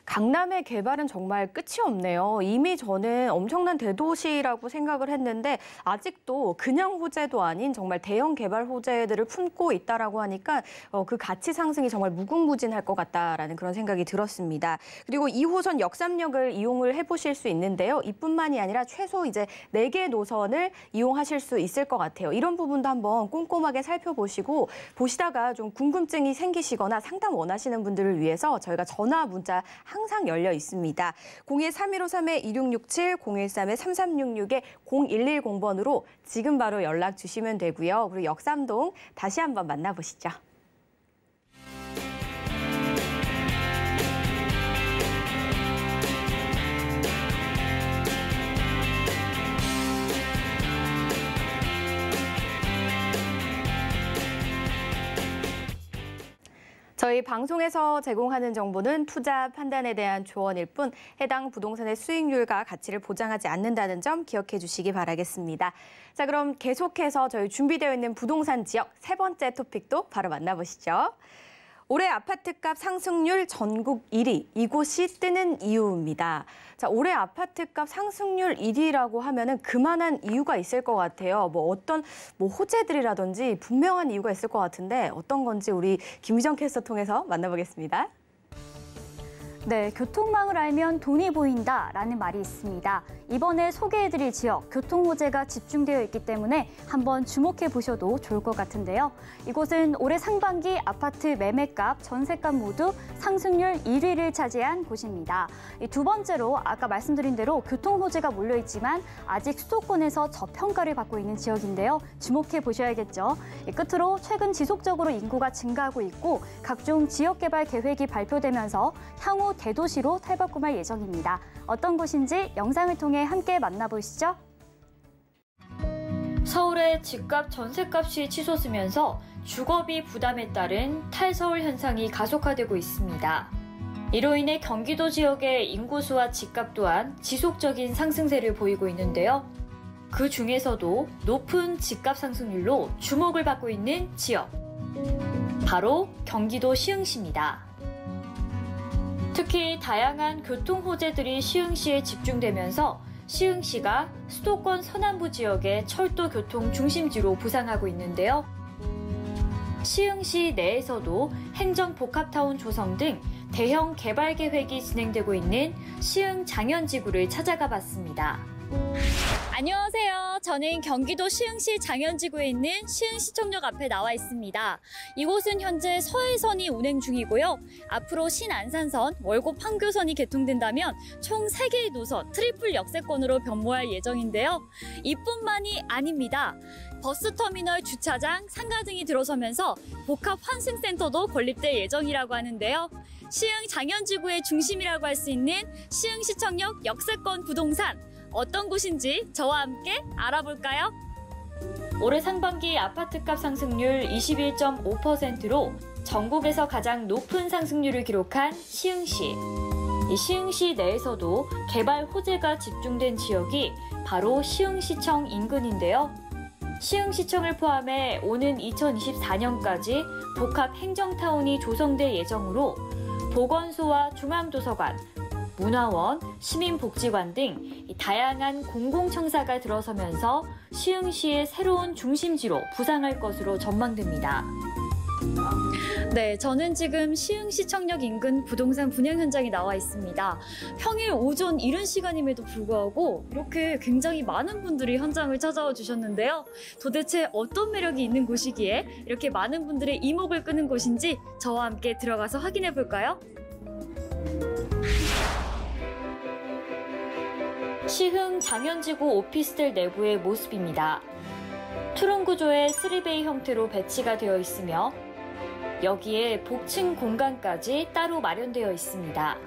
강남의 개발은 정말 끝이 없네요. 이미 저는 엄청난 대도시라고 생각을 했는데 아직도 그냥 호재도 아닌 정말 대형 개발 호재들을 품고 있다라고 하니까 그 가치 상승이 정말 무궁무진할 것 같다라는 그런 생각이 들었습니다. 그리고 2호선 역삼역을 이용을 해보실 수 있는데요. 이뿐만이 아니라 최소 이제 4개 노선을 이용하실 수 있을 것 같아요. 이런 부분도 한번 꼼꼼하게 살펴보시고 보시다가 좀 궁금증이 생기시거나 상담 원하시는 분들을 위해서 저희가 전화, 문자 항상 열려 있습니다. 013-1553-2667, 013-3366-0110번으로 지금 바로 연락 주시면 되고요. 그리고 역삼동 다시 한번 만나보시죠. 저희 방송에서 제공하는 정보는 투자 판단에 대한 조언일 뿐 해당 부동산의 수익률과 가치를 보장하지 않는다는 점 기억해 주시기 바라겠습니다. 자, 그럼 계속해서 저희 준비되어 있는 부동산 지역 세 번째 토픽도 바로 만나보시죠. 올해 아파트값 상승률 전국 1위, 이곳이 뜨는 이유입니다. 자, 올해 아파트값 상승률 1위라고 하면은 그만한 이유가 있을 것 같아요. 어떤 호재들이라든지 분명한 이유가 있을 것 같은데 어떤 건지 우리 김유정 캐스터 통해서 만나보겠습니다. 네, 교통망을 알면 돈이 보인다라는 말이 있습니다. 이번에 소개해드릴 지역, 교통 호재가 집중되어 있기 때문에 한번 주목해 보셔도 좋을 것 같은데요. 이곳은 올해 상반기 아파트 매매값, 전세값 모두 상승률 1위를 차지한 곳입니다. 두 번째로 아까 말씀드린 대로 교통 호재가 몰려있지만 아직 수도권에서 저평가를 받고 있는 지역인데요. 주목해 보셔야겠죠. 끝으로 최근 지속적으로 인구가 증가하고 있고 각종 지역개발 계획이 발표되면서 향후 대도시로 탈바꿈할 예정입니다. 어떤 곳인지 영상을 통해 함께 만나보시죠. 서울의 집값, 전세값이 치솟으면서 주거비 부담에 따른 탈서울 현상이 가속화되고 있습니다. 이로 인해 경기도 지역의 인구수와 집값 또한 지속적인 상승세를 보이고 있는데요. 그 중에서도 높은 집값 상승률로 주목을 받고 있는 지역, 바로 경기도 시흥시입니다. 특히 다양한 교통 호재들이 시흥시에 집중되면서 시흥시가 수도권 서남부 지역의 철도 교통 중심지로 부상하고 있는데요. 시흥시 내에서도 행정복합타운 조성 등 대형 개발 계획이 진행되고 있는 시흥 장현지구를 찾아가 봤습니다. 안녕하세요. 저는 경기도 시흥시 장현지구에 있는 시흥시청역 앞에 나와 있습니다. 이곳은 현재 서해선이 운행 중이고요. 앞으로 신안산선, 월곡 판교선이 개통된다면 총 3개의 노선 트리플 역세권으로 변모할 예정인데요. 이뿐만이 아닙니다. 버스터미널, 주차장, 상가 등이 들어서면서 복합 환승센터도 건립될 예정이라고 하는데요. 시흥 장현지구의 중심이라고 할 수 있는 시흥시청역 역세권 부동산, 어떤 곳인지 저와 함께 알아볼까요? 올해 상반기 아파트값 상승률 21.5%로 전국에서 가장 높은 상승률을 기록한 시흥시. 이 시흥시 내에서도 개발 호재가 집중된 지역이 바로 시흥시청 인근인데요. 시흥시청을 포함해 오는 2024년까지 복합 행정타운이 조성될 예정으로 보건소와 중앙도서관, 문화원, 시민복지관 등 다양한 공공청사가 들어서면서 시흥시의 새로운 중심지로 부상할 것으로 전망됩니다. 네, 저는 지금 시흥시청역 인근 부동산 분양 현장에 나와 있습니다. 평일 오전 이른 시간임에도 불구하고 이렇게 굉장히 많은 분들이 현장을 찾아와 주셨는데요. 도대체 어떤 매력이 있는 곳이기에 이렇게 많은 분들의 이목을 끄는 곳인지 저와 함께 들어가서 확인해 볼까요? 시흥 장현지구 오피스텔 내부의 모습입니다. 투룸 구조의 3베이 형태로 배치가 되어 있으며 여기에 복층 공간까지 따로 마련되어 있습니다.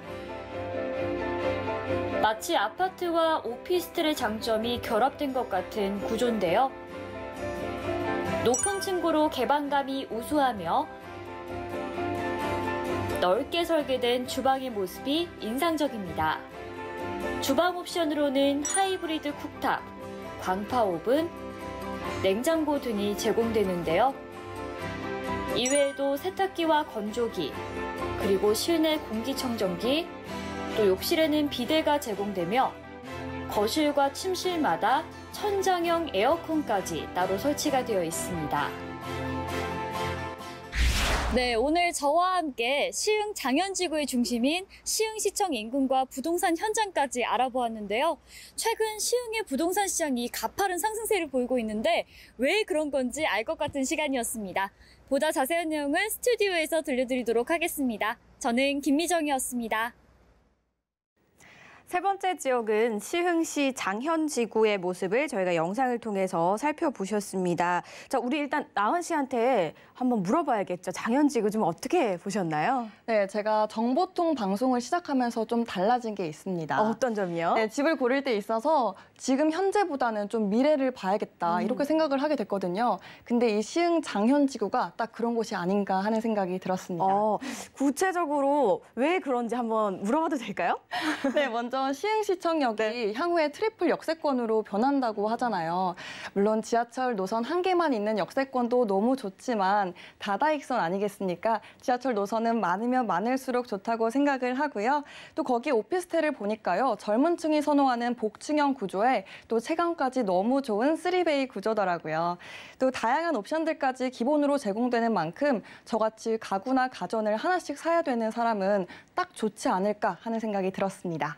마치 아파트와 오피스텔의 장점이 결합된 것 같은 구조인데요. 높은 층고로 개방감이 우수하며 넓게 설계된 주방의 모습이 인상적입니다. 주방 옵션으로는 하이브리드 쿡탑, 광파 오븐, 냉장고 등이 제공되는데요. 이외에도 세탁기와 건조기, 그리고 실내 공기청정기, 또 욕실에는 비데가 제공되며 거실과 침실마다 천장형 에어컨까지 따로 설치가 되어 있습니다. 네, 오늘 저와 함께 시흥 장현지구의 중심인 시흥시청 인근과 부동산 현장까지 알아보았는데요. 최근 시흥의 부동산 시장이 가파른 상승세를 보이고 있는데 왜 그런 건지 알 것 같은 시간이었습니다. 보다 자세한 내용은 스튜디오에서 들려드리도록 하겠습니다. 저는 김미정이었습니다. 세 번째 지역은 시흥시 장현지구의 모습을 저희가 영상을 통해서 살펴보셨습니다. 자, 우리 일단 나은 씨한테 한번 물어봐야겠죠. 장현지구 좀 어떻게 보셨나요? 네, 제가 정보통 방송을 시작하면서 좀 달라진 게 있습니다. 어떤 점이요? 네, 집을 고를 때 있어서 지금 현재보다는 좀 미래를 봐야겠다 이렇게 생각을 하게 됐거든요. 근데 이 시흥 장현지구가 딱 그런 곳이 아닌가 하는 생각이 들었습니다. 구체적으로 왜 그런지 한번 물어봐도 될까요? 네, 먼저 시흥시청역이 향후에 트리플 역세권으로 변한다고 하잖아요. 물론 지하철 노선 한 개만 있는 역세권도 너무 좋지만 다다익선 아니겠습니까? 지하철 노선은 많으면 많을수록 좋다고 생각을 하고요. 또 거기 오피스텔을 보니까요. 젊은 층이 선호하는 복층형 구조에 또 채광까지 너무 좋은 3베이 구조더라고요. 또 다양한 옵션들까지 기본으로 제공되는 만큼 저같이 가구나 가전을 하나씩 사야 되는 사람은 딱 좋지 않을까 하는 생각이 들었습니다.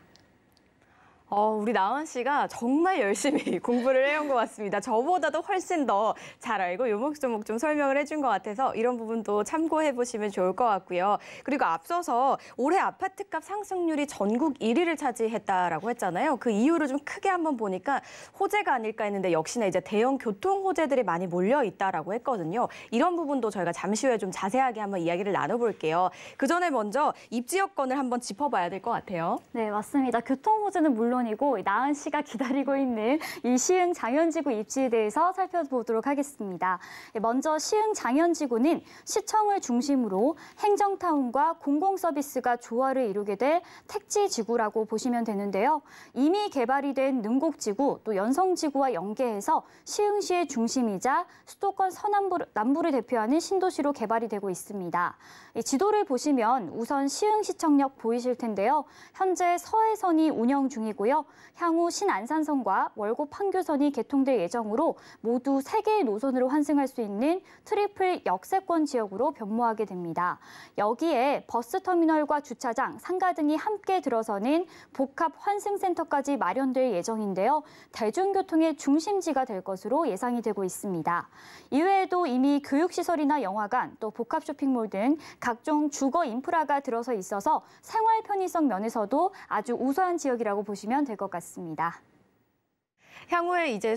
우리 나은 씨가 정말 열심히 공부를 해온 것 같습니다. 저보다도 훨씬 더 잘 알고 요목조목 좀 설명을 해준 것 같아서 이런 부분도 참고해 보시면 좋을 것 같고요. 그리고 앞서서 올해 아파트값 상승률이 전국 1위를 차지했다라고 했잖아요. 그 이유를 좀 크게 한번 보니까 호재가 아닐까 했는데 역시나 이제 대형 교통 호재들이 많이 몰려 있다라고 했거든요. 이런 부분도 저희가 잠시 후에 좀 자세하게 한번 이야기를 나눠볼게요. 그 전에 먼저 입지 여건을 한번 짚어봐야 될 것 같아요. 네, 맞습니다. 교통 호재는 물론이고 나은 씨가 기다리고 있는 이 시흥 장현지구 입지에 대해서 살펴보도록 하겠습니다. 먼저 시흥 장현지구는 시청을 중심으로 행정타운과 공공서비스가 조화를 이루게 될 택지지구라고 보시면 되는데요. 이미 개발이 된 능곡지구, 또 연성지구와 연계해서 시흥시의 중심이자 수도권 서남부를 대표하는 신도시로 개발이 되고 있습니다. 이 지도를 보시면 우선 시흥시청역 보이실 텐데요. 현재 서해선이 운영 중이고요. 향후 신안산선과 월곡 판교선이 개통될 예정으로 모두 3개의 노선으로 환승할 수 있는 트리플 역세권 지역으로 변모하게 됩니다. 여기에 버스터미널과 주차장, 상가 등이 함께 들어서는 복합 환승센터까지 마련될 예정인데요. 대중교통의 중심지가 될 것으로 예상이 되고 있습니다. 이외에도 이미 교육시설이나 영화관, 또 복합 쇼핑몰 등 각종 주거 인프라가 들어서 있어서 생활 편의성 면에서도 아주 우수한 지역이라고 보시면 될 것 같습니다. 향후에 이제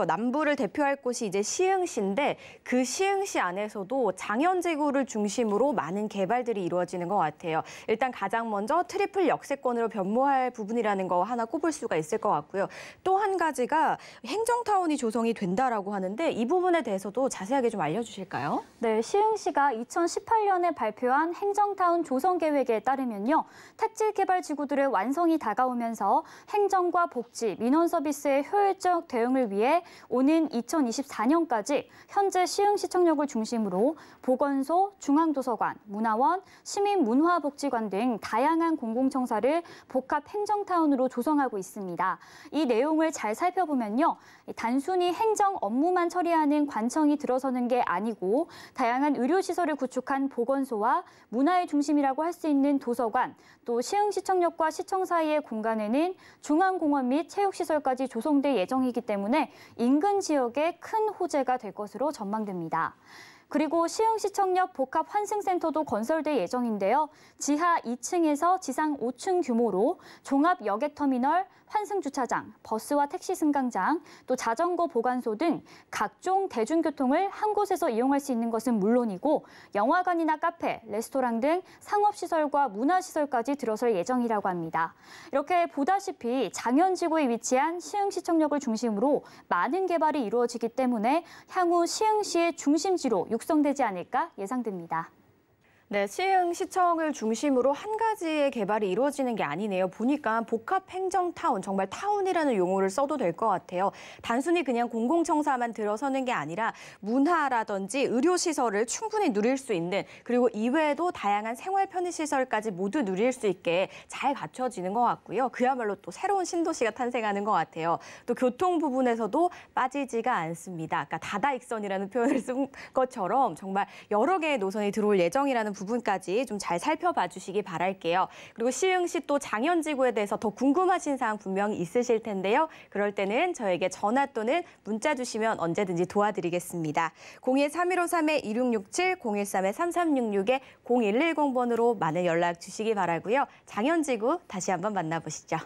남부를 대표할 곳이 이제 시흥시인데 그 시흥시 안에서도 장현지구를 중심으로 많은 개발들이 이루어지는 것 같아요. 일단 가장 먼저 트리플 역세권으로 변모할 부분이라는 거 하나 꼽을 수가 있을 것 같고요. 또 한 가지가 행정타운이 조성이 된다라고 하는데 이 부분에 대해서도 자세하게 좀 알려주실까요? 네, 시흥시가 2018년에 발표한 행정타운 조성 계획에 따르면요. 택지 개발 지구들의 완성이 다가오면서 행정과 복지, 민원 서비스의 효율적 대응을 위해 오는 2024년까지 현재 시흥시청역을 중심으로 보건소, 중앙도서관, 문화원, 시민문화복지관 등 다양한 공공청사를 복합 행정타운으로 조성하고 있습니다. 이 내용을 잘 살펴보면요. 단순히 행정 업무만 처리하는 관청이 들어서는 게 아니고 다양한 의료시설을 구축한 보건소와 문화의 중심이라고 할 수 있는 도서관, 또 시흥시청역과 시청 사이의 공간에는 중앙공원 및 체육시설까지 조성될 예정이기 때문에 인근 지역에 큰 호재가 될 것으로 전망됩니다. 그리고 시흥시청역 복합 환승센터도 건설될 예정인데요. 지하 2층에서 지상 5층 규모로 종합 여객터미널, 환승주차장, 버스와 택시 승강장, 또 자전거 보관소 등 각종 대중교통을 한 곳에서 이용할 수 있는 것은 물론이고 영화관이나 카페, 레스토랑 등 상업시설과 문화시설까지 들어설 예정이라고 합니다. 이렇게 보다시피 장현지구에 위치한 시흥시청역을 중심으로 많은 개발이 이루어지기 때문에 향후 시흥시의 중심지로 육성되지 않을까 예상됩니다. 네, 시흥시청을 중심으로 한 가지의 개발이 이루어지는 게 아니네요. 보니까 복합행정타운, 정말 타운이라는 용어를 써도 될 것 같아요. 단순히 그냥 공공청사만 들어서는 게 아니라 문화라든지 의료시설을 충분히 누릴 수 있는, 그리고 이외에도 다양한 생활 편의시설까지 모두 누릴 수 있게 잘 갖춰지는 것 같고요. 그야말로 또 새로운 신도시가 탄생하는 것 같아요. 또 교통 부분에서도 빠지지가 않습니다. 아까 다다익선이라는 표현을 쓴 것처럼 정말 여러 개의 노선이 들어올 예정이라는 부분까지 좀 잘 살펴봐 주시기 바랄게요. 그리고 시흥시 또 장현지구에 대해서 더 궁금하신 사항 분명히 있으실 텐데요. 그럴 때는 저에게 전화 또는 문자 주시면 언제든지 도와드리겠습니다. 02-3153-2667, 013-3366에 0110번으로 많은 연락 주시기 바라고요. 장현지구 다시 한번 만나보시죠.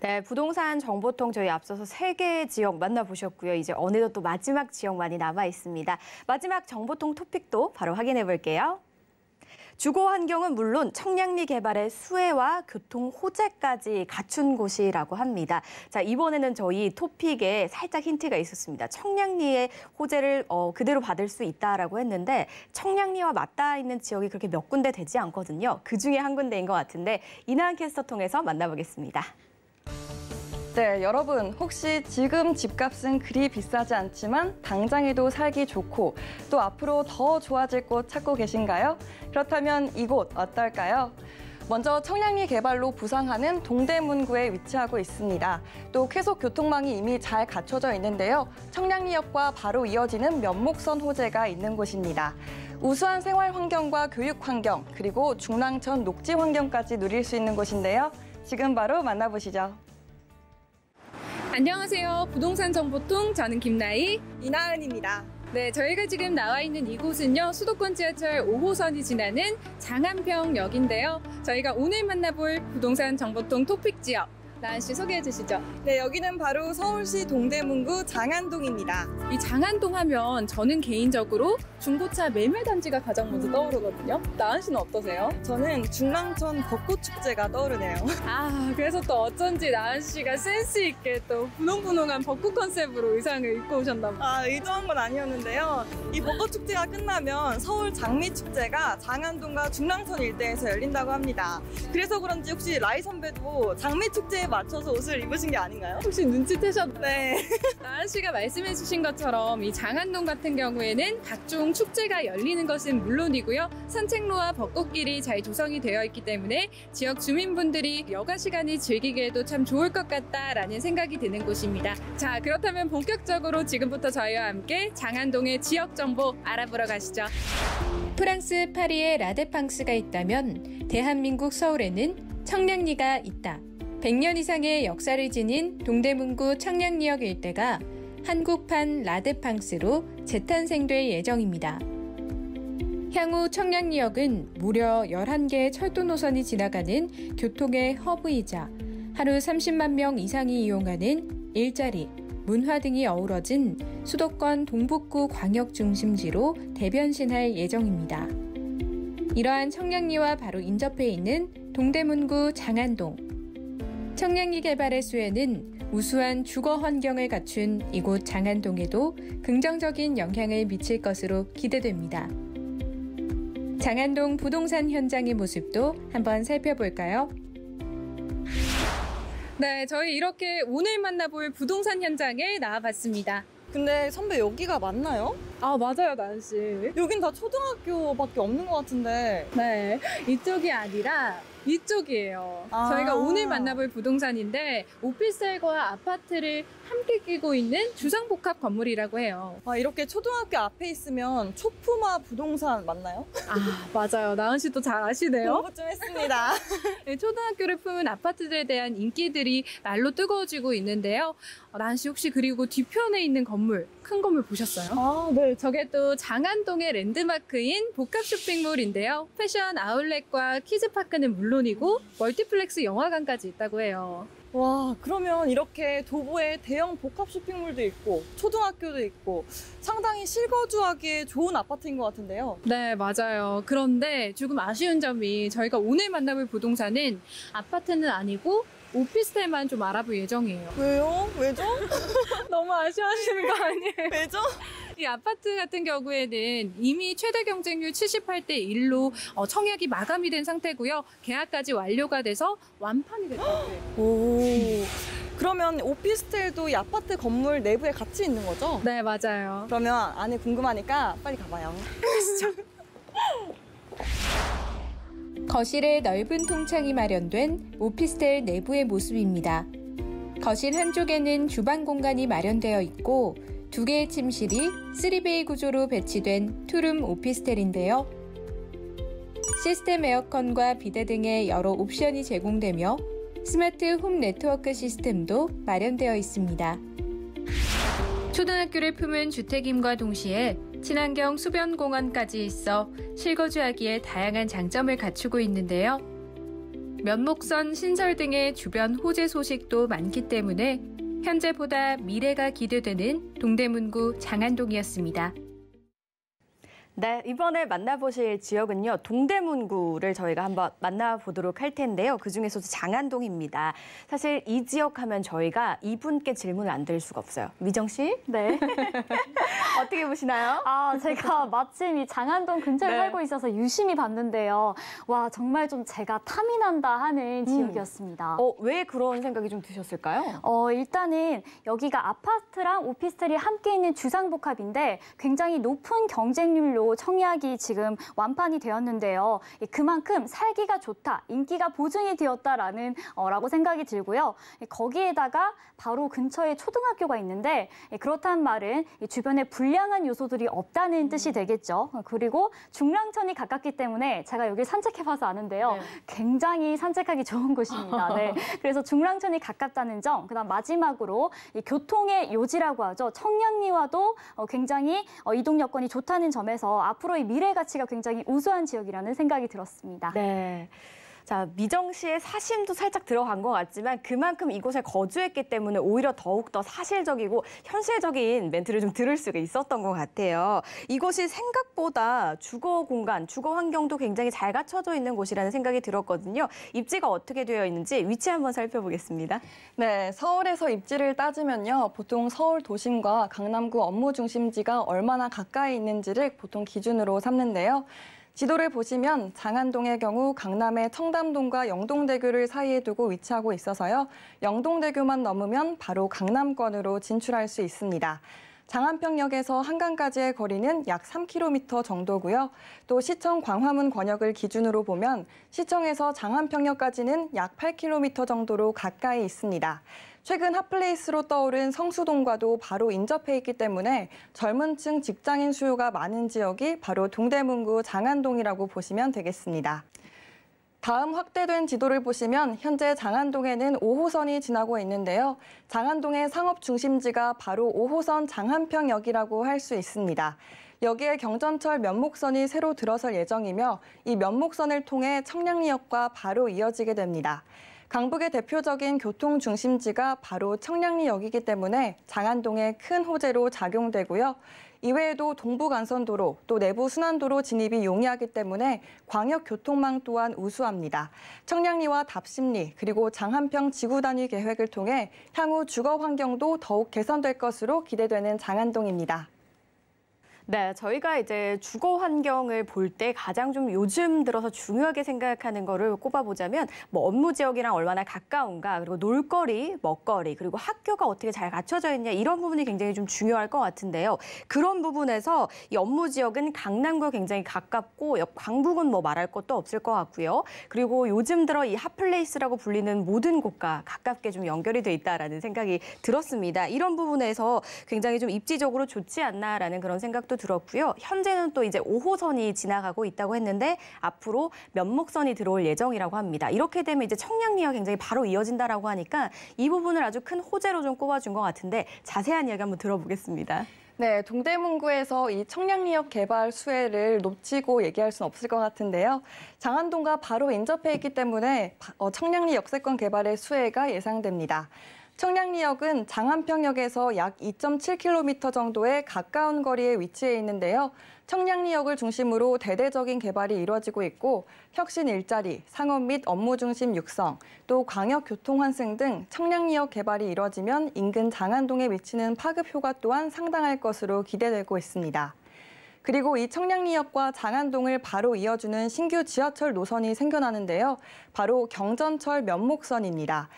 네, 부동산 정보통 저희 앞서서 3개의 지역 만나보셨고요. 이제 어느덧 또 마지막 지역 많이 남아 있습니다. 마지막 정보통 토픽도 바로 확인해 볼게요. 주거 환경은 물론 청량리 개발의 수혜와 교통 호재까지 갖춘 곳이라고 합니다. 자, 이번에는 저희 토픽에 살짝 힌트가 있었습니다. 청량리의 호재를 그대로 받을 수 있다라고 했는데 청량리와 맞닿아 있는 지역이 그렇게 몇 군데 되지 않거든요. 그중에 한 군데인 것 같은데 이나은 캐스터 통해서 만나보겠습니다. 네, 여러분 혹시 지금 집값은 그리 비싸지 않지만 당장에도 살기 좋고 또 앞으로 더 좋아질 곳 찾고 계신가요? 그렇다면 이곳 어떨까요? 먼저 청량리 개발로 부상하는 동대문구에 위치하고 있습니다. 또 쾌속 교통망이 이미 잘 갖춰져 있는데요. 청량리역과 바로 이어지는 면목선 호재가 있는 곳입니다. 우수한 생활 환경과 교육 환경, 그리고 중랑천 녹지 환경까지 누릴 수 있는 곳인데요. 지금 바로 만나보시죠. 안녕하세요. 부동산 정보통 저는 김나희, 이나은입니다. 네, 저희가 지금 나와 있는 이곳은요, 수도권 지하철 5호선이 지나는 장안평역인데요. 저희가 오늘 만나볼 부동산 정보통 토픽 지역, 나은 씨 소개해 주시죠. 네, 여기는 바로 서울시 동대문구 장안동입니다. 이 장안동 하면 저는 개인적으로 중고차 매매 단지가 가장 먼저 떠오르거든요. 나은 씨는 어떠세요? 저는 중랑천 벚꽃축제가 떠오르네요. 아, 그래서 또 어쩐지 나은 씨가 센스 있게 또 분홍분홍한 벚꽃 컨셉으로 의상을 입고 오셨나 봐요. 아, 의도한 건 아니었는데요. 이 벚꽃축제가 끝나면 서울 장미축제가 장안동과 중랑천 일대에서 열린다고 합니다. 그래서 그런지 혹시 라이 선배도 장미축제에 맞춰서 옷을 입으신 게 아닌가요? 혹시 눈치채셨나요? 네. 나은 씨가 말씀해 주신 것처럼 이 장안동 같은 경우에는 각종 축제가 열리는 것은 물론이고요. 산책로와 벚꽃길이 잘 조성이 되어 있기 때문에 지역 주민분들이 여가 시간을 즐기기에도 참 좋을 것 같다라는 생각이 드는 곳입니다. 자, 그렇다면 본격적으로 지금부터 저희와 함께 장안동의 지역 정보 알아보러 가시죠. 프랑스 파리에 라데팡스가 있다면 대한민국 서울에는 청량리가 있다. 100년 이상의 역사를 지닌 동대문구 청량리역 일대가 한국판 라데팡스로 재탄생될 예정입니다. 향후 청량리역은 무려 11개의 철도 노선이 지나가는 교통의 허브이자 하루 30만 명 이상이 이용하는 일자리, 문화 등이 어우러진 수도권 동북구 광역 중심지로 대변신할 예정입니다. 이러한 청량리와 바로 인접해 있는 동대문구 장안동. 청량리 개발의 수혜는 우수한 주거 환경을 갖춘 이곳 장안동에도 긍정적인 영향을 미칠 것으로 기대됩니다. 장안동 부동산 현장의 모습도 한번 살펴볼까요? 네, 저희 이렇게 오늘 만나볼 부동산 현장에 나와봤습니다. 근데 선배 여기가 맞나요? 아, 맞아요, 나은 씨. 여긴 다 초등학교밖에 없는 것 같은데. 네, 이쪽이 아니라 이쪽이에요. 아. 저희가 오늘 만나볼 부동산인데 오피스텔과 아파트를 함께 끼고 있는 주상복합 건물이라고 해요. 아, 이렇게 초등학교 앞에 있으면 초품화 부동산 맞나요? 아, 맞아요. 나은 씨도 잘 아시네요. 공부 좀 했습니다. 네, 초등학교를 품은 아파트들에 대한 인기들이 날로 뜨거워지고 있는데요. 나은 씨 혹시 그리고 뒤편에 있는 건물, 큰 건물 보셨어요? 아, 네. 저게 또 장안동의 랜드마크인 복합 쇼핑몰인데요. 패션 아울렛과 키즈파크는 물론이고 멀티플렉스 영화관까지 있다고 해요. 와, 그러면 이렇게 도보에 대형 복합 쇼핑몰도 있고 초등학교도 있고 상당히 실거주하기에 좋은 아파트인 것 같은데요. 네, 맞아요. 그런데 조금 아쉬운 점이 저희가 오늘 만나볼 부동산은 아파트는 아니고 오피스텔만 좀 알아볼 예정이에요. 왜요? 왜죠? 너무 아쉬워하시는 거 아니에요? 왜죠? 이 아파트 같은 경우에는 이미 최대 경쟁률 78대 1로 청약이 마감이 된 상태고요. 계약까지 완료가 돼서 완판이 됐다고요. 오. 그러면 오피스텔도 이 아파트 건물 내부에 같이 있는 거죠? 네, 맞아요. 그러면 안에 궁금하니까 빨리 가봐요. 거실에 넓은 통창이 마련된 오피스텔 내부의 모습입니다. 거실 한쪽에는 주방 공간이 마련되어 있고 2개의 침실이 3베이 구조로 배치된 투룸 오피스텔인데요. 시스템 에어컨과 비데 등의 여러 옵션이 제공되며 스마트 홈 네트워크 시스템도 마련되어 있습니다. 초등학교를 품은 주택임과 동시에 친환경 수변 공원까지 있어 실거주하기에 다양한 장점을 갖추고 있는데요. 면목선 신설 등의 주변 호재 소식도 많기 때문에 현재보다 미래가 기대되는 동대문구 장안동이었습니다. 네, 이번에 만나보실 지역은요, 동대문구를 저희가 한번 만나보도록 할 텐데요. 그중에서도 장안동입니다. 사실 이 지역 하면 저희가 이분께 질문을 안 드릴 수가 없어요. 미정 씨? 네. 어떻게 보시나요? 제가 마침 이 장안동 근처에 살고 있어서 유심히 봤는데요. 와, 정말 좀 제가 탐이 난다 하는 지역이었습니다. 왜 그런 생각이 좀 드셨을까요? 일단은 여기가 아파트랑 오피스텔이 함께 있는 주상복합인데 굉장히 높은 경쟁률로 청약이 지금 완판이 되었는데요. 그만큼 살기가 좋다, 인기가 보증이 되었다라는 라고 생각이 들고요. 거기에다가 바로 근처에 초등학교가 있는데 그렇다는 말은 주변에 불량한 요소들이 없다는 뜻이 되겠죠. 그리고 중랑천이 가깝기 때문에 제가 여기 산책해봐서 아는데요. 네. 굉장히 산책하기 좋은 곳입니다. 네. 그래서 중랑천이 가깝다는 점, 그다음 마지막으로 이 교통의 요지라고 하죠. 청량리와도 굉장히 이동 여건이 좋다는 점에서 앞으로의 미래 가치가 굉장히 우수한 지역이라는 생각이 들었습니다. 네. 자, 미정 씨의 사심도 살짝 들어간 것 같지만 그만큼 이곳에 거주했기 때문에 오히려 더욱더 사실적이고 현실적인 멘트를 좀 들을 수가 있었던 것 같아요. 이곳이 생각보다 주거 공간, 주거 환경도 굉장히 잘 갖춰져 있는 곳이라는 생각이 들었거든요. 입지가 어떻게 되어 있는지 위치 한번 살펴보겠습니다. 네, 서울에서 입지를 따지면요. 보통 서울 도심과 강남구 업무 중심지가 얼마나 가까이 있는지를 보통 기준으로 삼는데요. 지도를 보시면 장안동의 경우 강남의 청담동과 영동대교를 사이에 두고 위치하고 있어서요. 영동대교만 넘으면 바로 강남권으로 진출할 수 있습니다. 장안평역에서 한강까지의 거리는 약 3km 정도고요. 또 시청 광화문 권역을 기준으로 보면 시청에서 장안평역까지는 약 8km 정도로 가까이 있습니다. 최근 핫플레이스로 떠오른 성수동과도 바로 인접해 있기 때문에 젊은 층 직장인 수요가 많은 지역이 바로 동대문구 장안동이라고 보시면 되겠습니다. 다음 확대된 지도를 보시면 현재 장안동에는 5호선이 지나고 있는데요. 장안동의 상업 중심지가 바로 5호선 장안평역이라고 할 수 있습니다. 여기에 경전철 면목선이 새로 들어설 예정이며 이 면목선을 통해 청량리역과 바로 이어지게 됩니다. 강북의 대표적인 교통 중심지가 바로 청량리역이기 때문에 장안동에 큰 호재로 작용되고요. 이외에도 동부간선도로 또 내부 순환도로 진입이 용이하기 때문에 광역교통망 또한 우수합니다. 청량리와 답심리 그리고 장안평 지구 단위 계획을 통해 향후 주거 환경도 더욱 개선될 것으로 기대되는 장안동입니다. 네, 저희가 이제 주거 환경을 볼 때 가장 좀 요즘 들어서 중요하게 생각하는 거를 꼽아보자면 뭐 업무 지역이랑 얼마나 가까운가, 그리고 놀거리, 먹거리, 그리고 학교가 어떻게 잘 갖춰져 있냐 이런 부분이 굉장히 좀 중요할 것 같은데요. 그런 부분에서 이 업무 지역은 강남과 굉장히 가깝고 광북은 뭐 말할 것도 없을 것 같고요. 그리고 요즘 들어 이 핫플레이스라고 불리는 모든 곳과 가깝게 좀 연결이 돼 있다라는 생각이 들었습니다. 이런 부분에서 굉장히 좀 입지적으로 좋지 않나라는 그런 생각도 들었고요. 현재는 또 이제 5호선이 지나가고 있다고 했는데 앞으로 면목선이 들어올 예정이라고 합니다. 이렇게 되면 이제 청량리가 굉장히 바로 이어진다라고 하니까 이 부분을 아주 큰 호재로 좀 꼽아준 것 같은데 자세한 이야기 한번 들어보겠습니다. 네, 동대문구에서 이 청량리역 개발 수혜를 놓치고 얘기할 수는 없을 것 같은데요. 장안동과 바로 인접해 있기 때문에 청량리 역세권 개발의 수혜가 예상됩니다. 청량리역은 장안평역에서 약 2.7km 정도의 가까운 거리에 위치해 있는데요. 청량리역을 중심으로 대대적인 개발이 이루어지고 있고 혁신 일자리, 상업 및 업무 중심 육성, 또 광역 교통 환승 등 청량리역 개발이 이루어지면 인근 장안동에 미치는 파급 효과 또한 상당할 것으로 기대되고 있습니다. 그리고 이 청량리역과 장안동을 바로 이어주는 신규 지하철 노선이 생겨나는데요. 바로 경전철 면목선입니다.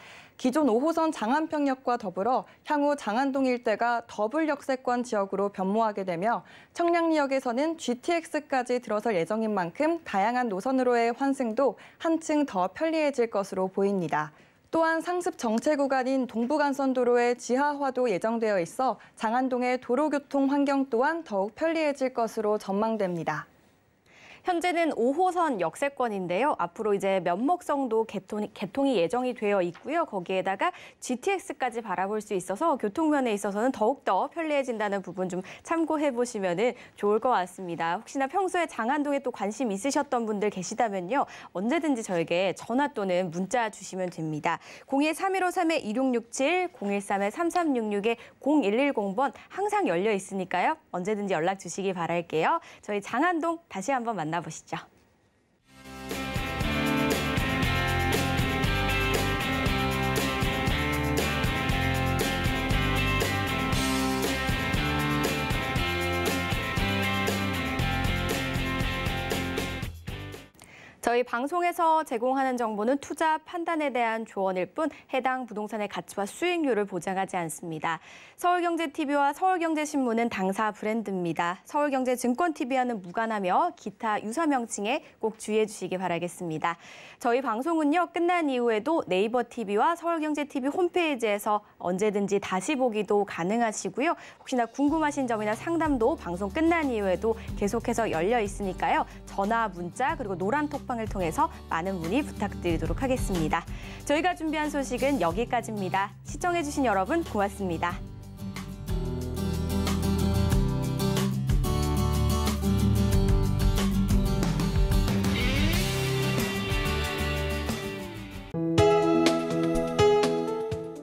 기존 5호선 장안평역과 더불어 향후 장안동 일대가 더블 역세권 지역으로 변모하게 되며 청량리역에서는 GTX까지 들어설 예정인 만큼 다양한 노선으로의 환승도 한층 더 편리해질 것으로 보입니다. 또한 상습 정체 구간인 동부간선도로의 지하화도 예정되어 있어 장안동의 도로교통 환경 또한 더욱 편리해질 것으로 전망됩니다. 현재는 5호선 역세권인데요. 앞으로 이제 면목성도 개통이 예정이 되어 있고요. 거기에다가 GTX까지 바라볼 수 있어서 교통면에 있어서는 더욱더 편리해진다는 부분 좀 참고해 보시면 좋을 것 같습니다. 혹시나 평소에 장안동에 또 관심 있으셨던 분들 계시다면요. 언제든지 저에게 전화 또는 문자 주시면 됩니다. 013-1553-2667, 013-3366-0110번 항상 열려 있으니까요. 언제든지 연락 주시기 바랄게요. 저희 장안동 다시 한번 만나보시죠. 저희 방송에서 제공하는 정보는 투자 판단에 대한 조언일 뿐 해당 부동산의 가치와 수익률을 보장하지 않습니다. 서울경제TV와 서울경제신문은 당사 브랜드입니다. 서울경제증권TV와는 무관하며 기타 유사 명칭에 꼭 주의해 주시기 바라겠습니다. 저희 방송은요, 끝난 이후에도 네이버TV와 서울경제TV 홈페이지에서 언제든지 다시 보기도 가능하시고요. 혹시나 궁금하신 점이나 상담도 방송 끝난 이후에도 계속해서 열려 있으니까요. 전화, 문자, 그리고 노란 톡방을 통해서 많은 문의 부탁드리도록 하겠습니다. 저희가 준비한 소식은 여기까지입니다. 시청해주신 여러분 고맙습니다.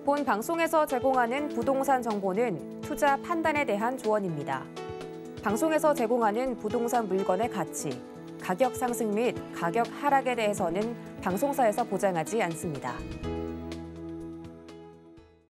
본 방송에서 제공하는 부동산 정보는 투자 판단에 대한 조언입니다. 방송에서 제공하는 부동산 물건의 가치, 가격 상승 및 가격 하락에 대해서는 방송사에서 보장하지 않습니다.